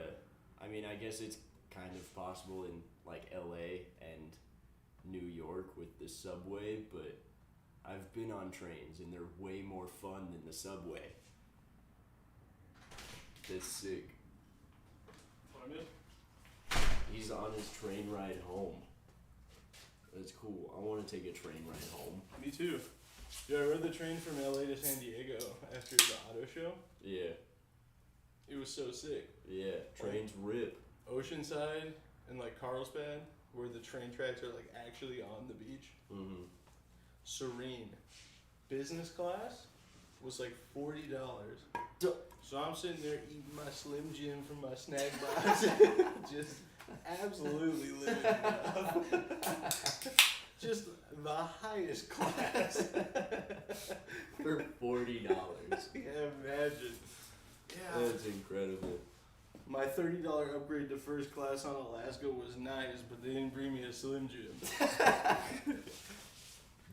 [SPEAKER 3] I mean, I guess it's kind of possible in like LA and New York with the subway, but I've been on trains and they're way more fun than the subway. That's sick.
[SPEAKER 1] What I missed?
[SPEAKER 3] He's on his train ride home. That's cool. I want to take a train ride home.
[SPEAKER 1] Me too. Dude, I rode the train from LA to San Diego after the auto show.
[SPEAKER 3] Yeah,
[SPEAKER 1] It was so sick.
[SPEAKER 3] yeah. Trains rip.
[SPEAKER 1] Oceanside and like Carlsbad, where the train tracks are like actually on the beach.
[SPEAKER 3] Mm-hmm.
[SPEAKER 1] Serene. Business class was like $40.
[SPEAKER 3] Duh.
[SPEAKER 1] So I'm sitting there eating my Slim Jim from my snack box, just absolutely living it up. Just the highest class.
[SPEAKER 3] For $40.
[SPEAKER 1] Yeah, imagine. Yeah.
[SPEAKER 3] That's incredible.
[SPEAKER 1] My $30 upgrade to first class on Alaska was nice, but they didn't bring me a Slim Jim.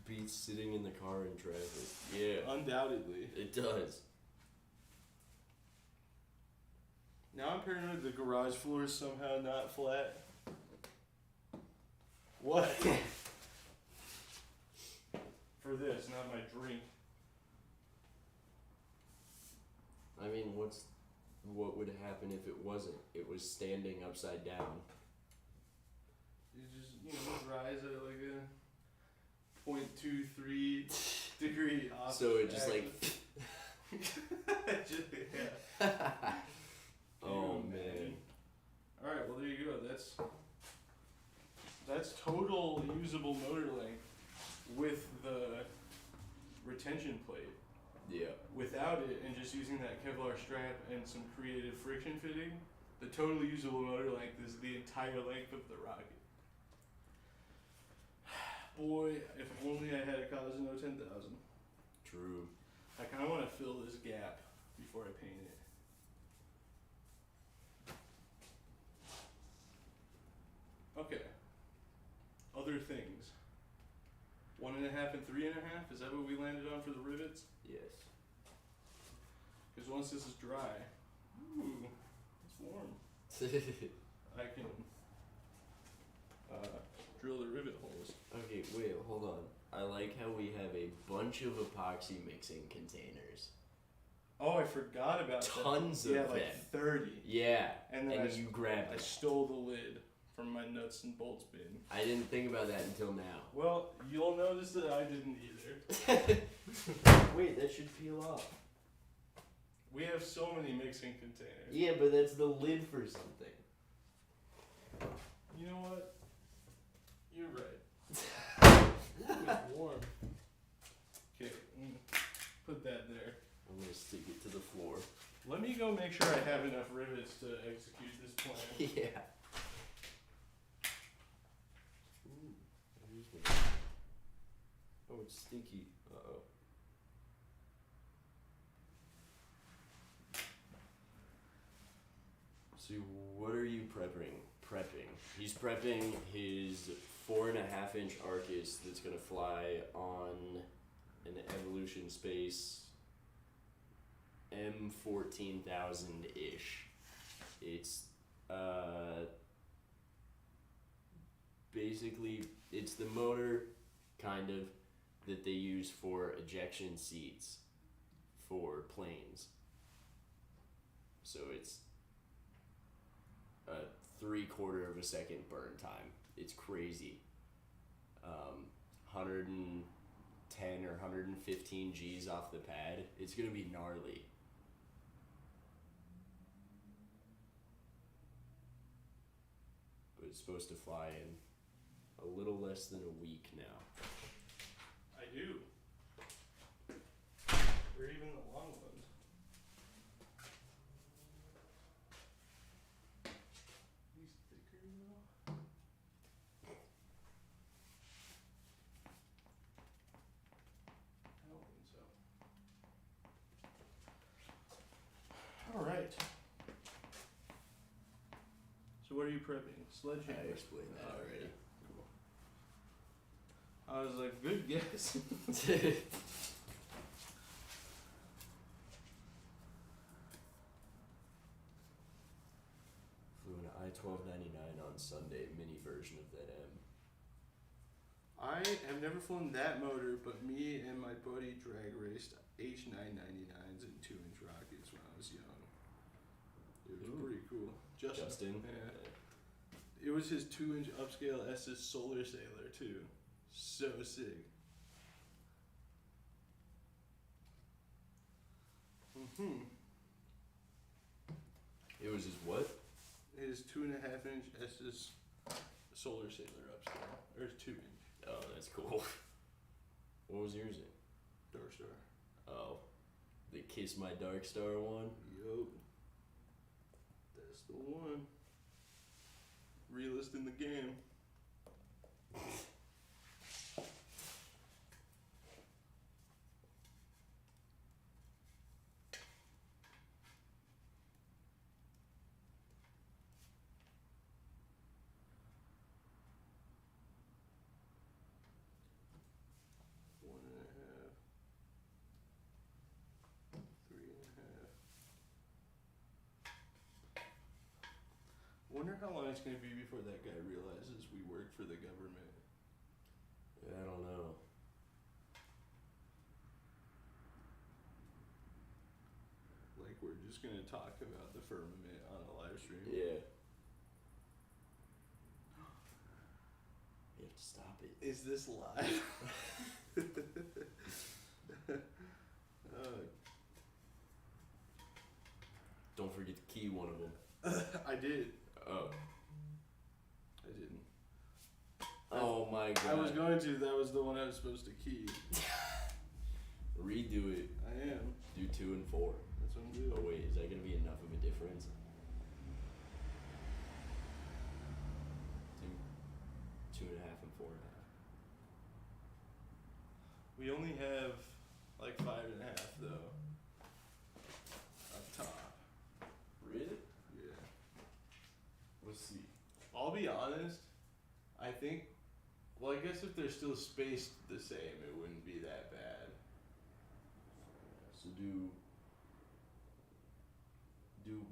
[SPEAKER 3] Beats sitting in the car in traffic. Yeah,
[SPEAKER 1] Undoubtedly.
[SPEAKER 3] it does.
[SPEAKER 1] Now I'm paranoid the garage floor is somehow not flat. What? For this, not my drink.
[SPEAKER 3] I mean, what would happen if it wasn't? It was standing upside down.
[SPEAKER 1] You just, rise at like a 0.23 degree off.
[SPEAKER 3] So it just like.
[SPEAKER 1] just, yeah.
[SPEAKER 3] Oh
[SPEAKER 1] Ew,
[SPEAKER 3] man.
[SPEAKER 1] Alright, well there you go. That's total usable motor length with the retention plate.
[SPEAKER 3] Yeah.
[SPEAKER 1] Without it and just using that Kevlar strap and some creative friction fitting, the total usable motor length is the entire length of the rocket. Boy, if only I had a Cosmo 10,000.
[SPEAKER 3] True.
[SPEAKER 1] I kind of want to fill this gap before I paint it. Okay. Other things. 1.5 and 3.5, is that what we landed on for the rivets?
[SPEAKER 3] Yes.
[SPEAKER 1] Because once this is dry, ooh, it's warm. I can drill the rivet holes.
[SPEAKER 3] Okay, wait, hold on. I like how we have a bunch of epoxy mixing containers.
[SPEAKER 1] Oh, I forgot about
[SPEAKER 3] Tons
[SPEAKER 1] that.
[SPEAKER 3] of
[SPEAKER 1] Yeah, like
[SPEAKER 3] them.
[SPEAKER 1] 30.
[SPEAKER 3] Yeah.
[SPEAKER 1] And then
[SPEAKER 3] you grabbed
[SPEAKER 1] I
[SPEAKER 3] it.
[SPEAKER 1] stole the lid from my nuts and bolts bin.
[SPEAKER 3] I didn't think about that until now.
[SPEAKER 1] Well, you'll notice that I didn't either.
[SPEAKER 3] Wait, that should peel off.
[SPEAKER 1] We have so many mixing containers.
[SPEAKER 3] Yeah, but that's the lid for something.
[SPEAKER 1] You know what? You're right. Ooh, it's warm. Okay, put that there.
[SPEAKER 3] I'm gonna stick it to the floor.
[SPEAKER 1] Let me go make sure I have enough rivets to execute this plan.
[SPEAKER 3] Yeah. Ooh, here's one. Oh, it's stinky. Uh-oh. So what are you prepping? He's prepping his 4.5-inch Arcus that's gonna fly on an Evolution Space M14000-ish. It's basically it's the motor kind of that they use for ejection seats for planes. So it's a 3/4 of a second burn time. It's crazy. 110 or 115 G's off the pad. It's gonna be gnarly. But it's supposed to fly in a little less than a week now.
[SPEAKER 1] I do. Or even the long ones. These thicker now? I don't think so. Alright. So what are you prepping? Sledgehammer.
[SPEAKER 3] I explained that already.
[SPEAKER 1] Cool. I was like, good guess.
[SPEAKER 3] Flew an I-1299 on Sunday, mini version of that M.
[SPEAKER 1] I have never flown that motor, but me and my buddy drag raced H999s and 2-inch rockets when I was young. It was pretty cool.
[SPEAKER 3] Justin?
[SPEAKER 1] Yeah. It was his 2-inch upscale SS Solar Sailor too. So sick.
[SPEAKER 3] It was his what?
[SPEAKER 1] His 2.5-inch SS Solar Sailor upscale. Or his 2-inch.
[SPEAKER 3] Oh, that's cool. What was yours in?
[SPEAKER 1] Dark Star.
[SPEAKER 3] Oh, the Kiss My Dark Star one?
[SPEAKER 1] Yup. That's the one. Realist in the game. Wonder how long it's gonna be before that guy realizes we work for the government.
[SPEAKER 3] I don't know.
[SPEAKER 1] Like we're just gonna talk about the firmament on a live stream.
[SPEAKER 3] Yeah. You have to stop it.
[SPEAKER 1] Is this live?
[SPEAKER 3] Don't forget to key one of them.
[SPEAKER 1] I did.
[SPEAKER 3] Oh.
[SPEAKER 1] I didn't.
[SPEAKER 3] Oh my god.
[SPEAKER 1] I was going to. That was the one I was supposed to key.
[SPEAKER 3] Redo it.
[SPEAKER 1] I am.
[SPEAKER 3] Do 2 and 4.
[SPEAKER 1] That's what I'm doing.
[SPEAKER 3] Oh wait, is that gonna be enough of a difference? Do 2.5 and 4.5.
[SPEAKER 1] We only have like 5.5 though. Up top.
[SPEAKER 3] Really?
[SPEAKER 1] Yeah.
[SPEAKER 3] Let's see.
[SPEAKER 1] I'll be honest. I think. Well, I guess if they're still spaced the same, it wouldn't be that bad.
[SPEAKER 3] So do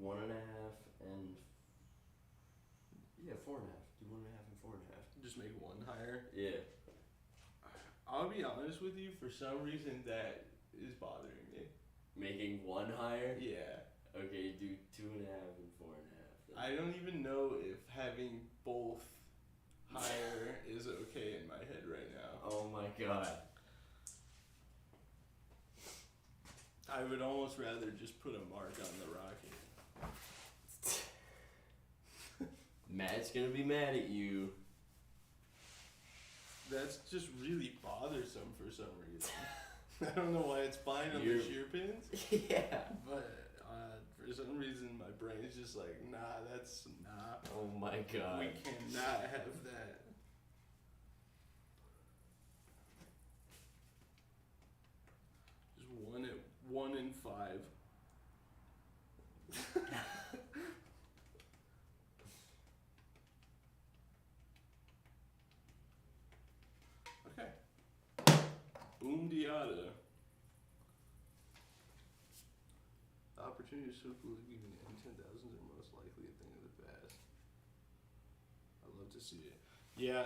[SPEAKER 3] 1.5 and 4.5. Do 1.5 and 4.5.
[SPEAKER 1] Just make one higher.
[SPEAKER 3] Yeah.
[SPEAKER 1] I'll be honest with you. For some reason, that is bothering me.
[SPEAKER 3] Making one higher?
[SPEAKER 1] Yeah.
[SPEAKER 3] Okay, do 2.5 and 4.5.
[SPEAKER 1] I don't even know if having both higher is okay in my head right now.
[SPEAKER 3] Oh my god.
[SPEAKER 1] I would almost rather just put a mark on the rocket.
[SPEAKER 3] Matt's gonna be mad at you.
[SPEAKER 1] That's just really bothersome for some reason. I don't know why it's fine on the shear pins,
[SPEAKER 3] Yeah.
[SPEAKER 1] but for some reason my brain's just like, nah, that's nah.
[SPEAKER 3] Oh my god.
[SPEAKER 1] We cannot have that. Just 1 in 5. Okay. Diada. opportunity is so cool that even N10,000s are most likely a thing of the past. I'd love to see it. Yeah,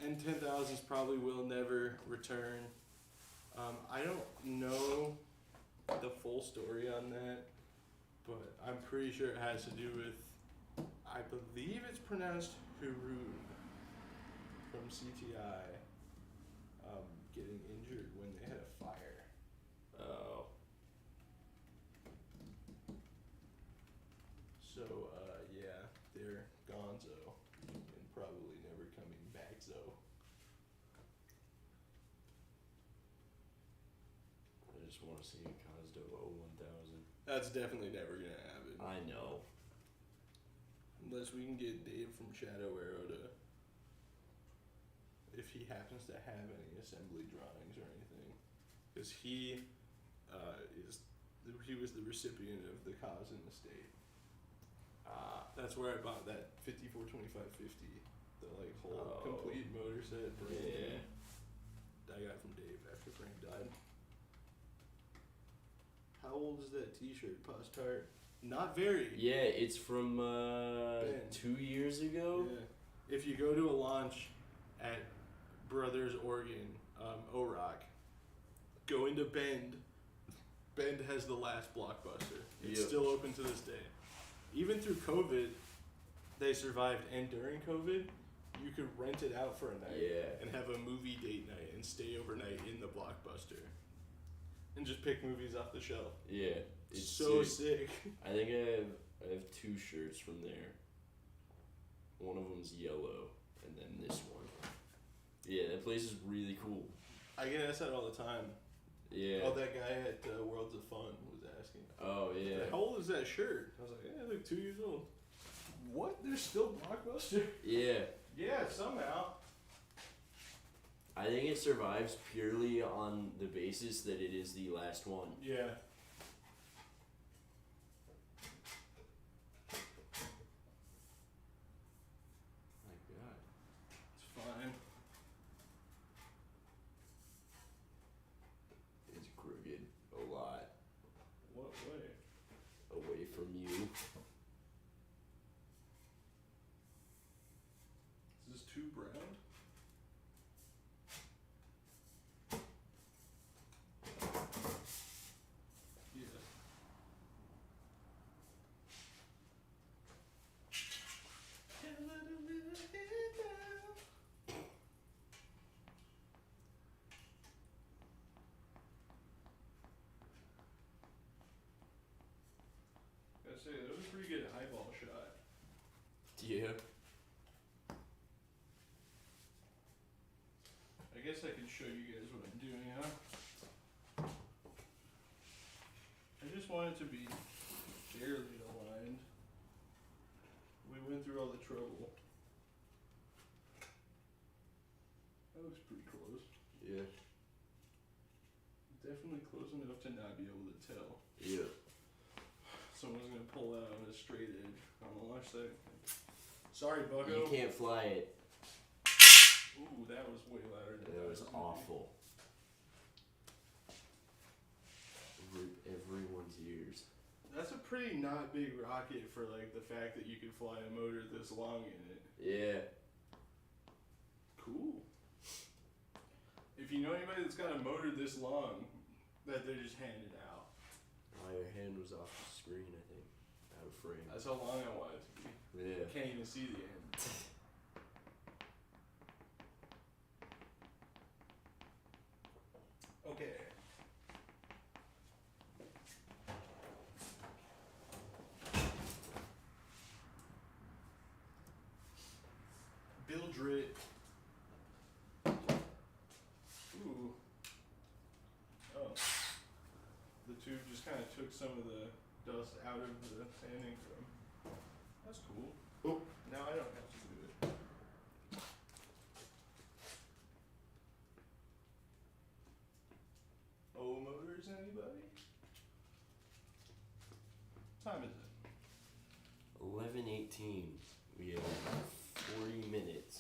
[SPEAKER 1] N10,000s probably will never return. I don't know the full story on that, but I'm pretty sure it has to do with, I believe it's pronounced Harun from CTI, getting injured when they had a fire.
[SPEAKER 3] Oh.
[SPEAKER 1] So, yeah, they're gonzo and probably never coming back, so.
[SPEAKER 3] I just want to see a Cosdo 01000.
[SPEAKER 1] That's definitely never gonna happen.
[SPEAKER 3] I know.
[SPEAKER 1] Unless we can get Dave from Shadow Arrow to, if he happens to have any assembly drawings or anything. Because he was the recipient of the Cosm estate. That's where I bought that 542550, the like whole complete motor set.
[SPEAKER 3] Yeah.
[SPEAKER 1] I got from Dave after Frank died. How old is that T-shirt, Postart? Not very.
[SPEAKER 3] Yeah, it's from 2 years ago.
[SPEAKER 1] Yeah. If you go to a launch at Brothers Oregon, O-Rock, go into Bend. Bend has the last Blockbuster. It's still open to this day. Even through COVID, they survived, and during COVID, you could rent it out for a night and have a movie date night and stay overnight in the Blockbuster and just pick movies off the shelf.
[SPEAKER 3] Yeah,
[SPEAKER 1] it's so sick.
[SPEAKER 3] I think I have 2 shirts from there. One of them's yellow, and then this one. Yeah, that place is really cool.
[SPEAKER 1] I get asked that all the time.
[SPEAKER 3] Yeah.
[SPEAKER 1] Oh, that guy at Worlds of Fun was asking.
[SPEAKER 3] Oh, yeah.
[SPEAKER 1] How old is that shirt? I was like, yeah, like 2 years old. What? There's still Blockbuster?
[SPEAKER 3] Yeah.
[SPEAKER 1] Yeah, somehow.
[SPEAKER 3] I think it survives purely on the basis that it is the last one.
[SPEAKER 1] Yeah.
[SPEAKER 3] My God.
[SPEAKER 1] It's fine.
[SPEAKER 3] It's crooked a lot.
[SPEAKER 1] What way?
[SPEAKER 3] Away from you.
[SPEAKER 1] Is this too brown? Yeah. Gotta say, that was a pretty good eyeball shot.
[SPEAKER 3] Yeah.
[SPEAKER 1] I guess I could show you guys what I'm doing, huh? I just want it to be barely aligned. We went through all the trouble. That looks pretty close.
[SPEAKER 3] Yeah.
[SPEAKER 1] Definitely close enough to not be able to tell.
[SPEAKER 3] Yeah.
[SPEAKER 1] Someone's gonna pull out on a straight edge on the launch site. Sorry, Bucko.
[SPEAKER 3] You can't fly it.
[SPEAKER 1] Ooh, that was way louder than
[SPEAKER 3] That was
[SPEAKER 1] gonna be.
[SPEAKER 3] awful. Rip everyone's ears.
[SPEAKER 1] That's a pretty not big rocket for like the fact that you could fly a motor this long in it.
[SPEAKER 3] Yeah.
[SPEAKER 1] Cool. If you know anybody that's got a motor this long, that they're just handing out.
[SPEAKER 3] My hand was off the screen, I think. Out of frame.
[SPEAKER 1] That's how long I want it to be.
[SPEAKER 3] Yeah.
[SPEAKER 1] Can't even see the end. Okay. Bildrit. Ooh. Oh. The tube just kind of took some of the dust out of the sanding film. That's cool. Oh, now I don't have to do it. Oh, motors, anybody? What time is it?
[SPEAKER 3] 11:18. We have 40 minutes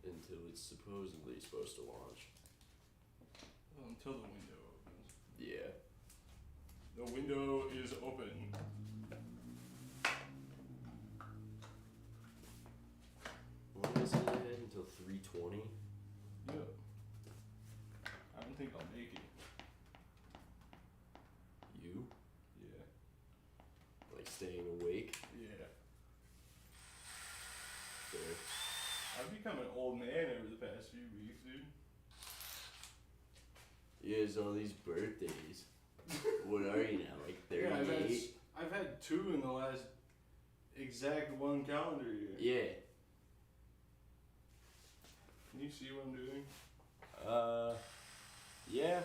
[SPEAKER 3] until it's supposedly supposed to launch.
[SPEAKER 1] Well, until the window opens.
[SPEAKER 3] Yeah.
[SPEAKER 1] The window is open.
[SPEAKER 3] What was it ahead until 3:20?
[SPEAKER 1] Yep. I don't think I'll make it.
[SPEAKER 3] You?
[SPEAKER 1] Yeah.
[SPEAKER 3] Like staying awake?
[SPEAKER 1] Yeah.
[SPEAKER 3] Fair.
[SPEAKER 1] I've become an old man over the past few weeks, dude.
[SPEAKER 3] Yeah, it's all these birthdays. What are you now, like 38?
[SPEAKER 1] I've had 2 in the last exact 1 calendar year.
[SPEAKER 3] Yeah.
[SPEAKER 1] Can you see what I'm doing?
[SPEAKER 3] Yeah.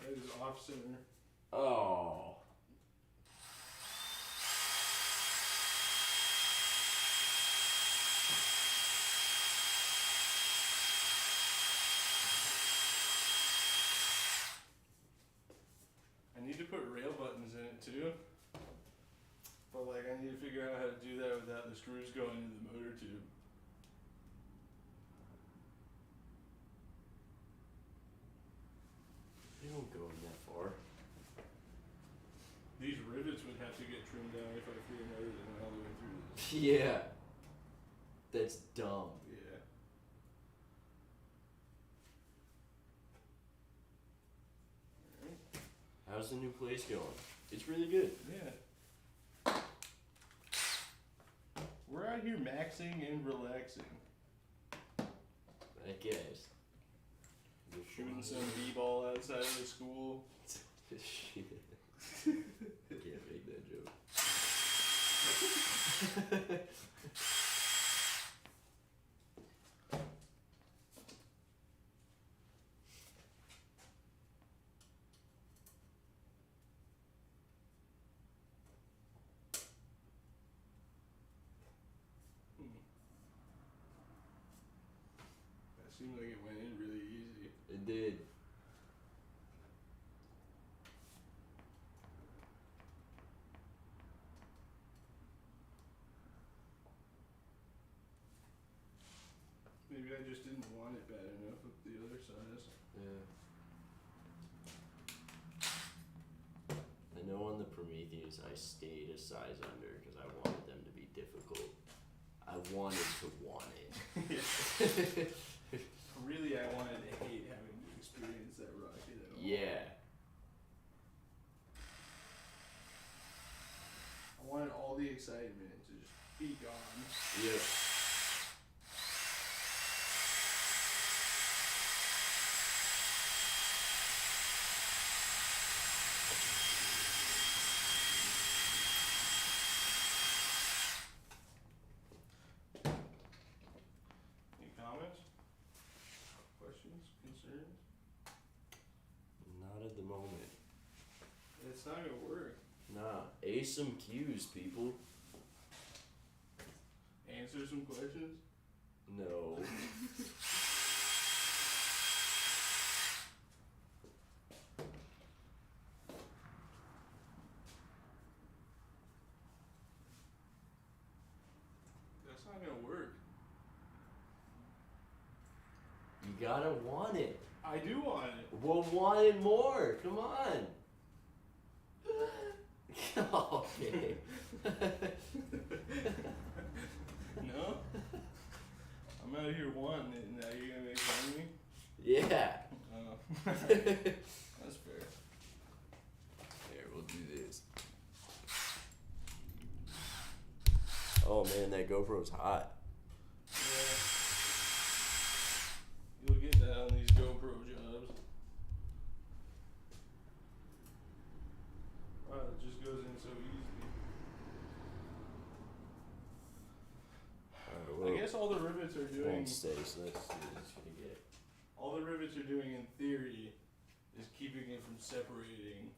[SPEAKER 1] That is off center.
[SPEAKER 3] Oh.
[SPEAKER 1] I need to put rail buttons in it too. But like I need to figure out how to do that without the screws going into the motor tube.
[SPEAKER 3] They don't go that far.
[SPEAKER 1] These rivets would have to get trimmed down if I threw a motor in all the way through this.
[SPEAKER 3] Yeah. That's dumb.
[SPEAKER 1] Yeah. Alright.
[SPEAKER 3] How's the new place going? It's really good.
[SPEAKER 1] Yeah. We're out here maxing and relaxing.
[SPEAKER 3] I guess.
[SPEAKER 1] Shooting some b-ball outside of the school.
[SPEAKER 3] Shit. Can't make that joke.
[SPEAKER 1] That seemed like it went in really easy.
[SPEAKER 3] It did.
[SPEAKER 1] Maybe I just didn't want it bad enough with the other size.
[SPEAKER 3] Yeah. I know on the Prometheus I stayed a size under because I wanted them to be difficult. I wanted to want it.
[SPEAKER 1] Really, I wanted to hate having to experience that rocket at all.
[SPEAKER 3] Yeah.
[SPEAKER 1] I wanted all the excitement to just be gone.
[SPEAKER 3] Yep.
[SPEAKER 1] Any comments? Questions? Concerns?
[SPEAKER 3] Not at the moment.
[SPEAKER 1] It's not gonna work.
[SPEAKER 3] Nah. Ace some cues, people.
[SPEAKER 1] Answer some questions?
[SPEAKER 3] No.
[SPEAKER 1] That's not gonna work.
[SPEAKER 3] You gotta want it.
[SPEAKER 1] I do want it.
[SPEAKER 3] Well, want it more. Come on. Okay.
[SPEAKER 1] No? I'm out here wanting it and now you're gonna make fun of me?
[SPEAKER 3] Yeah.
[SPEAKER 1] Oh. That's fair.
[SPEAKER 3] Here, we'll do this. Oh man, that GoPro's hot.
[SPEAKER 1] Yeah. You'll get that on these GoPro jobs. Wow, it just goes in so easily.
[SPEAKER 3] Alright, well,
[SPEAKER 1] I guess all the rivets are
[SPEAKER 3] it
[SPEAKER 1] doing.
[SPEAKER 3] won't stay, so let's see what it's gonna get.
[SPEAKER 1] All the rivets are doing in theory is keeping it from separating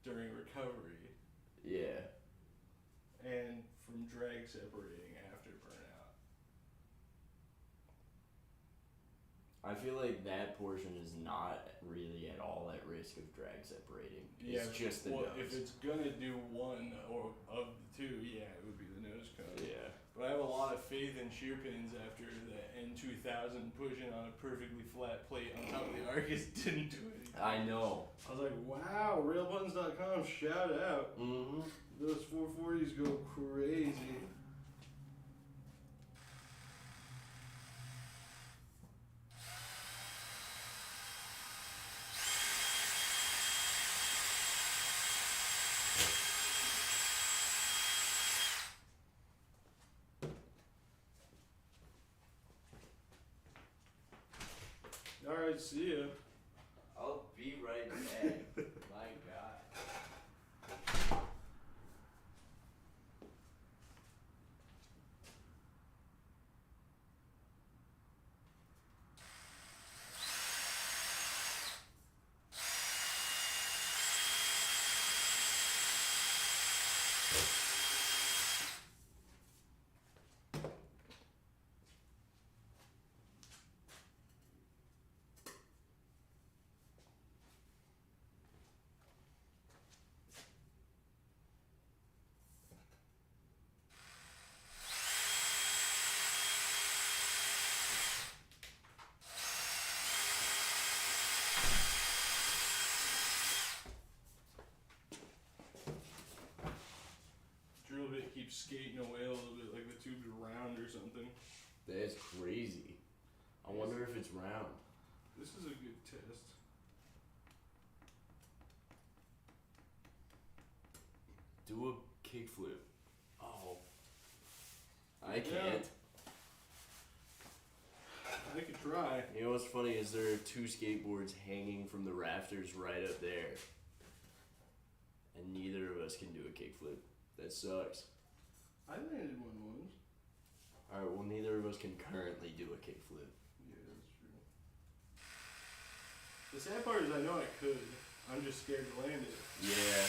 [SPEAKER 1] during recovery
[SPEAKER 3] Yeah.
[SPEAKER 1] and from drag separating after burnout.
[SPEAKER 3] I feel like that portion is not really at all at risk of drag separating. It's just the
[SPEAKER 1] well,
[SPEAKER 3] nose.
[SPEAKER 1] if it's gonna do one or of the two, yeah, it would be the nose cone.
[SPEAKER 3] Yeah.
[SPEAKER 1] But I have a lot of faith in shear pins after the N2000 pushing on a perfectly flat plate on top of the Argus didn't do anything.
[SPEAKER 3] I know.
[SPEAKER 1] I was like, wow, realbuttons.com, shout out.
[SPEAKER 3] Mm-hmm.
[SPEAKER 1] Those 440s go crazy. Alright, see ya.
[SPEAKER 3] I'll be right back. My God.
[SPEAKER 1] Drill bit keeps skating away a little bit, like the tube's round or something.
[SPEAKER 3] That's crazy. I wonder if it's round.
[SPEAKER 1] This is a good test.
[SPEAKER 3] Do a kickflip. Oh. I
[SPEAKER 1] Yeah.
[SPEAKER 3] can't.
[SPEAKER 1] I could try.
[SPEAKER 3] You know what's funny is there are 2 skateboards hanging from the rafters right up there. And neither of us can do a kickflip. That sucks.
[SPEAKER 1] I landed one once.
[SPEAKER 3] Alright, well neither of us can currently do a kickflip.
[SPEAKER 1] Yeah, that's true. The sad part is I know I could. I'm just scared to land it.
[SPEAKER 3] Yeah.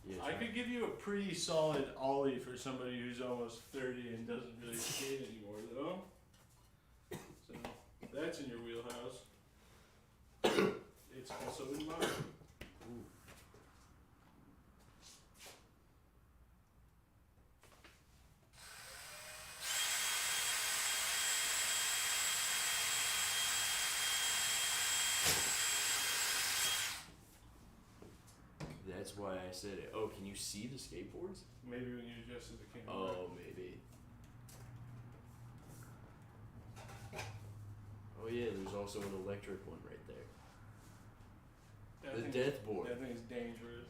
[SPEAKER 3] Yeah,
[SPEAKER 1] I could give you a pretty solid ollie for somebody who's almost 30 and doesn't really skate anymore, though. So that's in your wheelhouse. It's also in mine.
[SPEAKER 3] Ooh. That's why I said it. Oh, can you see the skateboards?
[SPEAKER 1] Maybe when you adjusted the camera.
[SPEAKER 3] Oh, maybe. Oh yeah, there's also an electric one right there.
[SPEAKER 1] That
[SPEAKER 3] The
[SPEAKER 1] thing's-
[SPEAKER 3] death board.
[SPEAKER 1] That thing's dangerous.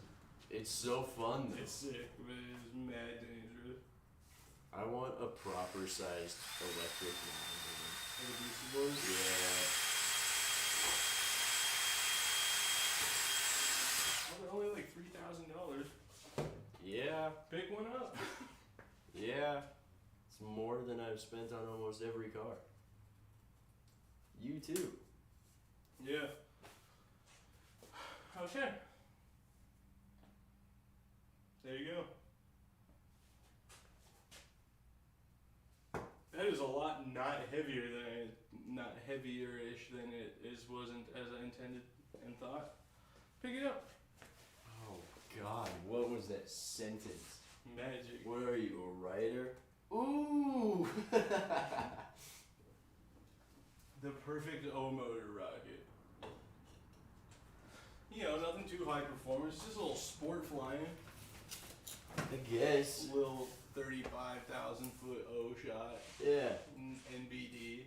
[SPEAKER 3] It's so fun though.
[SPEAKER 1] It's sick, but it is mad dangerous.
[SPEAKER 3] I want a proper sized electric one.
[SPEAKER 1] Like a DC board.
[SPEAKER 3] Yeah.
[SPEAKER 1] Oh, they're only like $3,000.
[SPEAKER 3] Yeah.
[SPEAKER 1] Pick one up.
[SPEAKER 3] Yeah. It's more than I've spent on almost every car. You too.
[SPEAKER 1] Yeah. Okay. There you go. That is a lot not heavier-ish than it wasn't as I intended and thought. Pick it up.
[SPEAKER 3] Oh God, what was that sentence?
[SPEAKER 1] Magic.
[SPEAKER 3] What are you, a writer? Ooh!
[SPEAKER 1] The perfect O-motor rocket. You know, nothing too high performance, just a little sport flying.
[SPEAKER 3] I guess.
[SPEAKER 1] Little 35,000 foot O shot.
[SPEAKER 3] Yeah.
[SPEAKER 1] NBD.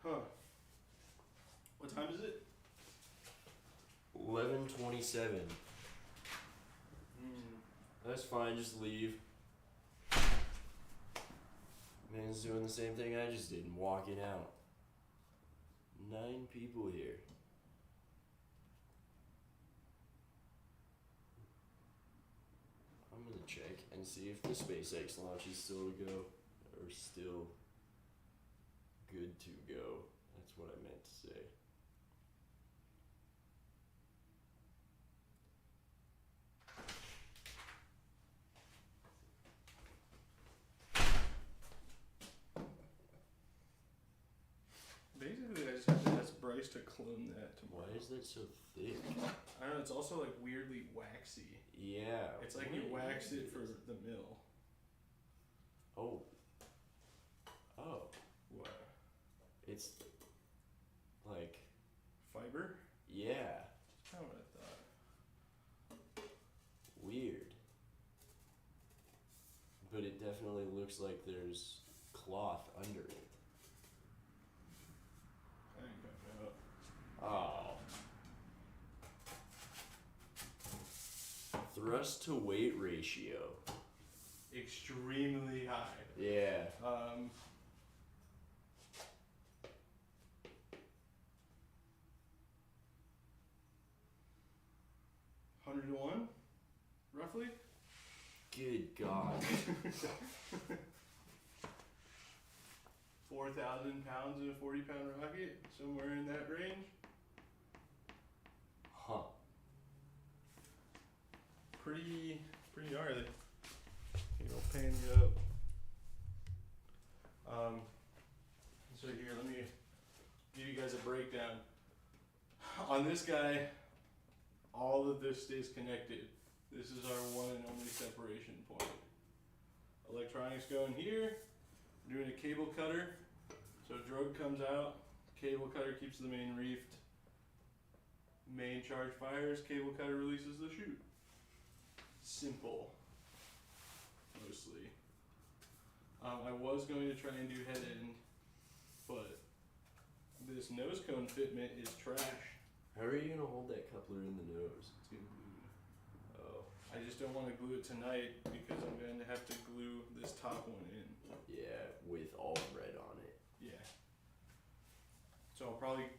[SPEAKER 1] Huh. What time is it?
[SPEAKER 3] 11:27. That's fine, just leave. Man's doing the same thing I just did and walking out. 9 people here. I'm gonna check and see if the SpaceX launch is still to go, or still good to go. That's what I meant to say.
[SPEAKER 1] Basically, I just have to ask Bryce to clean them that tomorrow.
[SPEAKER 3] Why is that so thick?
[SPEAKER 1] I don't know, it's also like weirdly waxy.
[SPEAKER 3] Yeah.
[SPEAKER 1] It's like you waxed it for the mill.
[SPEAKER 3] Oh. Oh.
[SPEAKER 1] What?
[SPEAKER 3] It's like
[SPEAKER 1] Fiber?
[SPEAKER 3] yeah.
[SPEAKER 1] That's kind of what I thought.
[SPEAKER 3] Weird. But it definitely looks like there's cloth under it.
[SPEAKER 1] I ain't got it up.
[SPEAKER 3] Oh. Thrust to weight ratio.
[SPEAKER 1] Extremely high.
[SPEAKER 3] Yeah.
[SPEAKER 1] 100 to 1, roughly.
[SPEAKER 3] Good God.
[SPEAKER 1] 4,000 pounds in a 40-pound rocket, somewhere in that range.
[SPEAKER 3] Huh.
[SPEAKER 1] Pretty gnarly. Pan you up. So here, let me give you guys a breakdown. On this guy, all of this stays connected. This is our one and only separation point. Electronics go in here. We're doing a cable cutter. So drogue comes out, cable cutter keeps the main reefed. Main charge fires, cable cutter releases the chute. Simple. Mostly. I was going to try and do head end, but this nose cone fitment is trash.
[SPEAKER 3] How are you gonna hold that coupler in the nose?
[SPEAKER 1] It's getting glued. Oh. I just don't want to glue it tonight because I'm going to have to glue this top one in.
[SPEAKER 3] Yeah, with all red on it.
[SPEAKER 1] Yeah. So I'll probably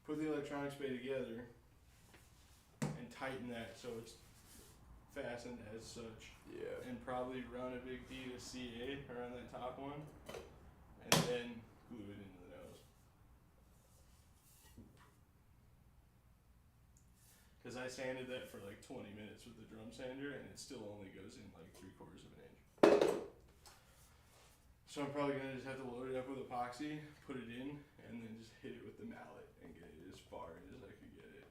[SPEAKER 1] put the electronics bay together and tighten that so it's fastened as such.
[SPEAKER 3] Yeah.
[SPEAKER 1] And probably run a big D to CA around that top one and then glue it into the nose. Because I sanded that for like 20 minutes with the drum sander and it still only goes in like 3/4 of an inch. So I'm probably gonna just have to load it up with epoxy, put it in, and then just hit it with the mallet and get it as far in as I could get it.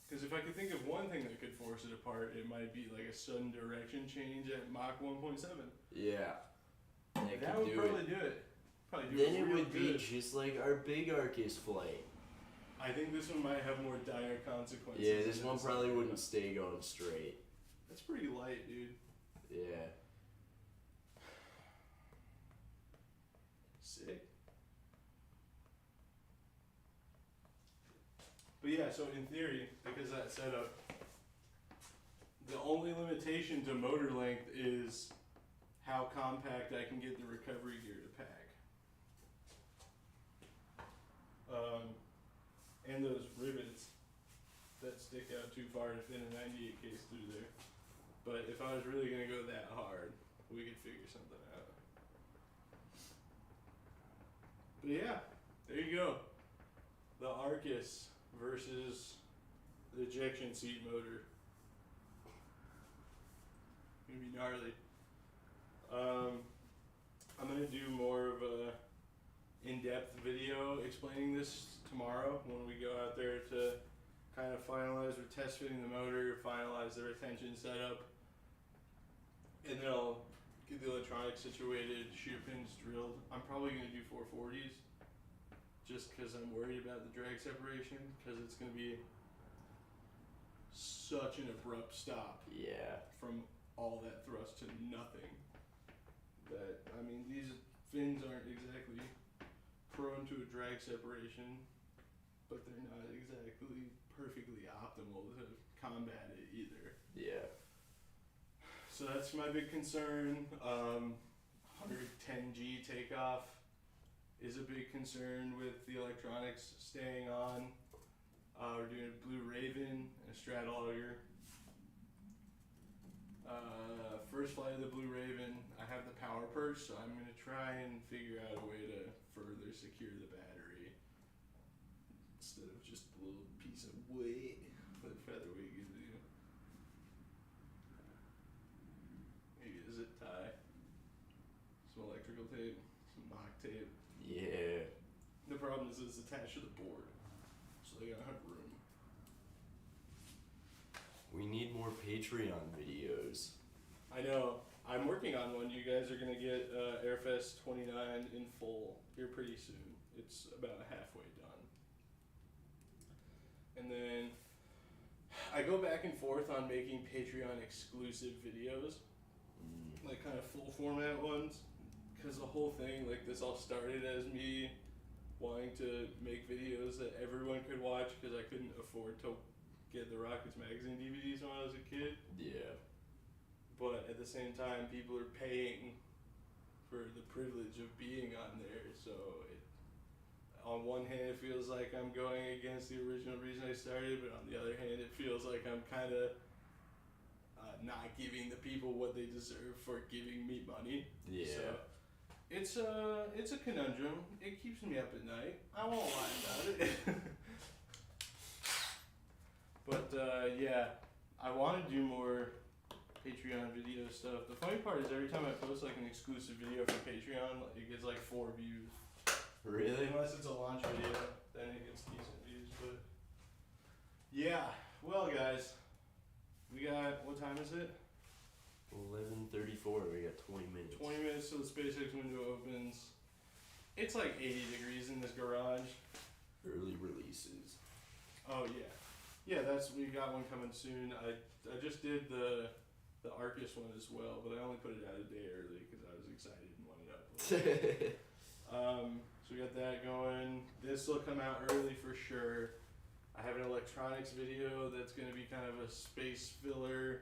[SPEAKER 1] Because if I could think of one thing that could force it apart, it might be like a sudden direction change at Mach 1.7.
[SPEAKER 3] Yeah.
[SPEAKER 1] That would probably do it. Probably do
[SPEAKER 3] Then
[SPEAKER 1] it
[SPEAKER 3] it
[SPEAKER 1] real
[SPEAKER 3] would be
[SPEAKER 1] good.
[SPEAKER 3] just like our big Arcus flame.
[SPEAKER 1] I think this one might have more dire consequences.
[SPEAKER 3] Yeah, this
[SPEAKER 1] than
[SPEAKER 3] one
[SPEAKER 1] the
[SPEAKER 3] probably
[SPEAKER 1] second
[SPEAKER 3] wouldn't
[SPEAKER 1] one.
[SPEAKER 3] stay going straight.
[SPEAKER 1] That's pretty light, dude.
[SPEAKER 3] Yeah.
[SPEAKER 1] Sick. But yeah, so in theory, because that setup, the only limitation to motor length is how compact I can get the recovery gear to pack. And those rivets that stick out too far to fit a 98 case through there. But if I was really gonna go that hard, we could figure something out. But yeah, there you go. The Arcus versus the ejection seat motor. Gonna be gnarly. I'm gonna do more of a in-depth video explaining this tomorrow when we go out there to kind of finalize, we're test fitting the motor, finalize the retention setup, and then I'll get the electronics situated, shear pins drilled. I'm probably gonna do 440s just because I'm worried about the drag separation because it's gonna be such an abrupt stop
[SPEAKER 3] Yeah.
[SPEAKER 1] from all that thrust to nothing. That, I mean, these fins aren't exactly prone to a drag separation, but they're not exactly perfectly optimal to combat it either.
[SPEAKER 3] Yeah.
[SPEAKER 1] So that's my big concern. 110G takeoff is a big concern with the electronics staying on. We're doing a Blue Raven and a Stratologger. First flight of the Blue Raven, I have the power perch, so I'm gonna try and figure out a way to further secure the battery instead of just a little piece of weight that featherweight gives you. Maybe a zip tie, some electrical tape, some mock tape.
[SPEAKER 3] Yeah.
[SPEAKER 1] attached to the board, so they gotta have room.
[SPEAKER 3] We need more Patreon videos.
[SPEAKER 1] I know. I'm working on one. You guys are gonna get Airfest 29 in full here pretty soon. It's about halfway done. And then I go back and forth on making Patreon exclusive videos, like kind of full format ones, because the whole thing, like this all started as me wanting to make videos that everyone could watch because I couldn't afford to get the Rockets magazine DVDs when I was a kid.
[SPEAKER 3] Yeah.
[SPEAKER 1] But at the same time, people are paying for the privilege of being on there. So on one hand, it feels like I'm going against the original reason I started, but on the other hand, it feels like I'm kind of not giving the people what they deserve for giving me money.
[SPEAKER 3] Yeah.
[SPEAKER 1] So it's a conundrum. It keeps me up at night. I won't lie about it. But yeah, I want to do more Patreon video stuff. The funny part is every time I post like an exclusive video for Patreon, like, it gets like 4 views.
[SPEAKER 3] Really?
[SPEAKER 1] Unless it's a launch video, then it gets decent views. But yeah, well guys, we got, what time is it?
[SPEAKER 3] 11:34. We got 20 minutes.
[SPEAKER 1] 20 minutes till the SpaceX window opens. It's like 80 degrees in this garage.
[SPEAKER 3] Early releases.
[SPEAKER 1] Oh yeah, yeah. We got one coming soon. I just did the Arcus one as well, but I only put it out a day early because I was excited and wanted to upload. So we got that going. This will come out early for sure. I have an electronics video that's gonna be kind of a space filler.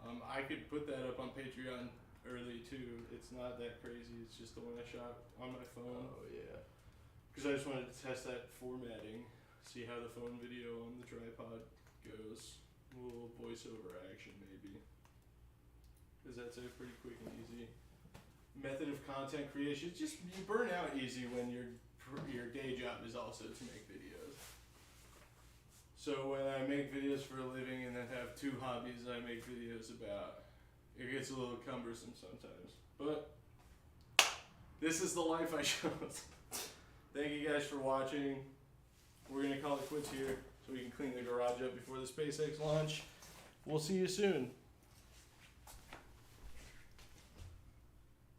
[SPEAKER 1] I could put that up on Patreon early too. It's not that crazy. It's just the one I shot on my phone.
[SPEAKER 3] Oh yeah.
[SPEAKER 1] Because I just wanted to test that formatting, see how the phone video on the tripod goes. A little voiceover action maybe. Because that's a pretty quick and easy method of content creation. It's just, you burn out easy when your day job is also to make videos. So when I make videos for a living and then have 2 hobbies I make videos about, it gets a little cumbersome sometimes. But this is the life I chose. Thank you guys for watching. We're gonna call it quits here so we can clean the garage up before the SpaceX launch. We'll see you soon.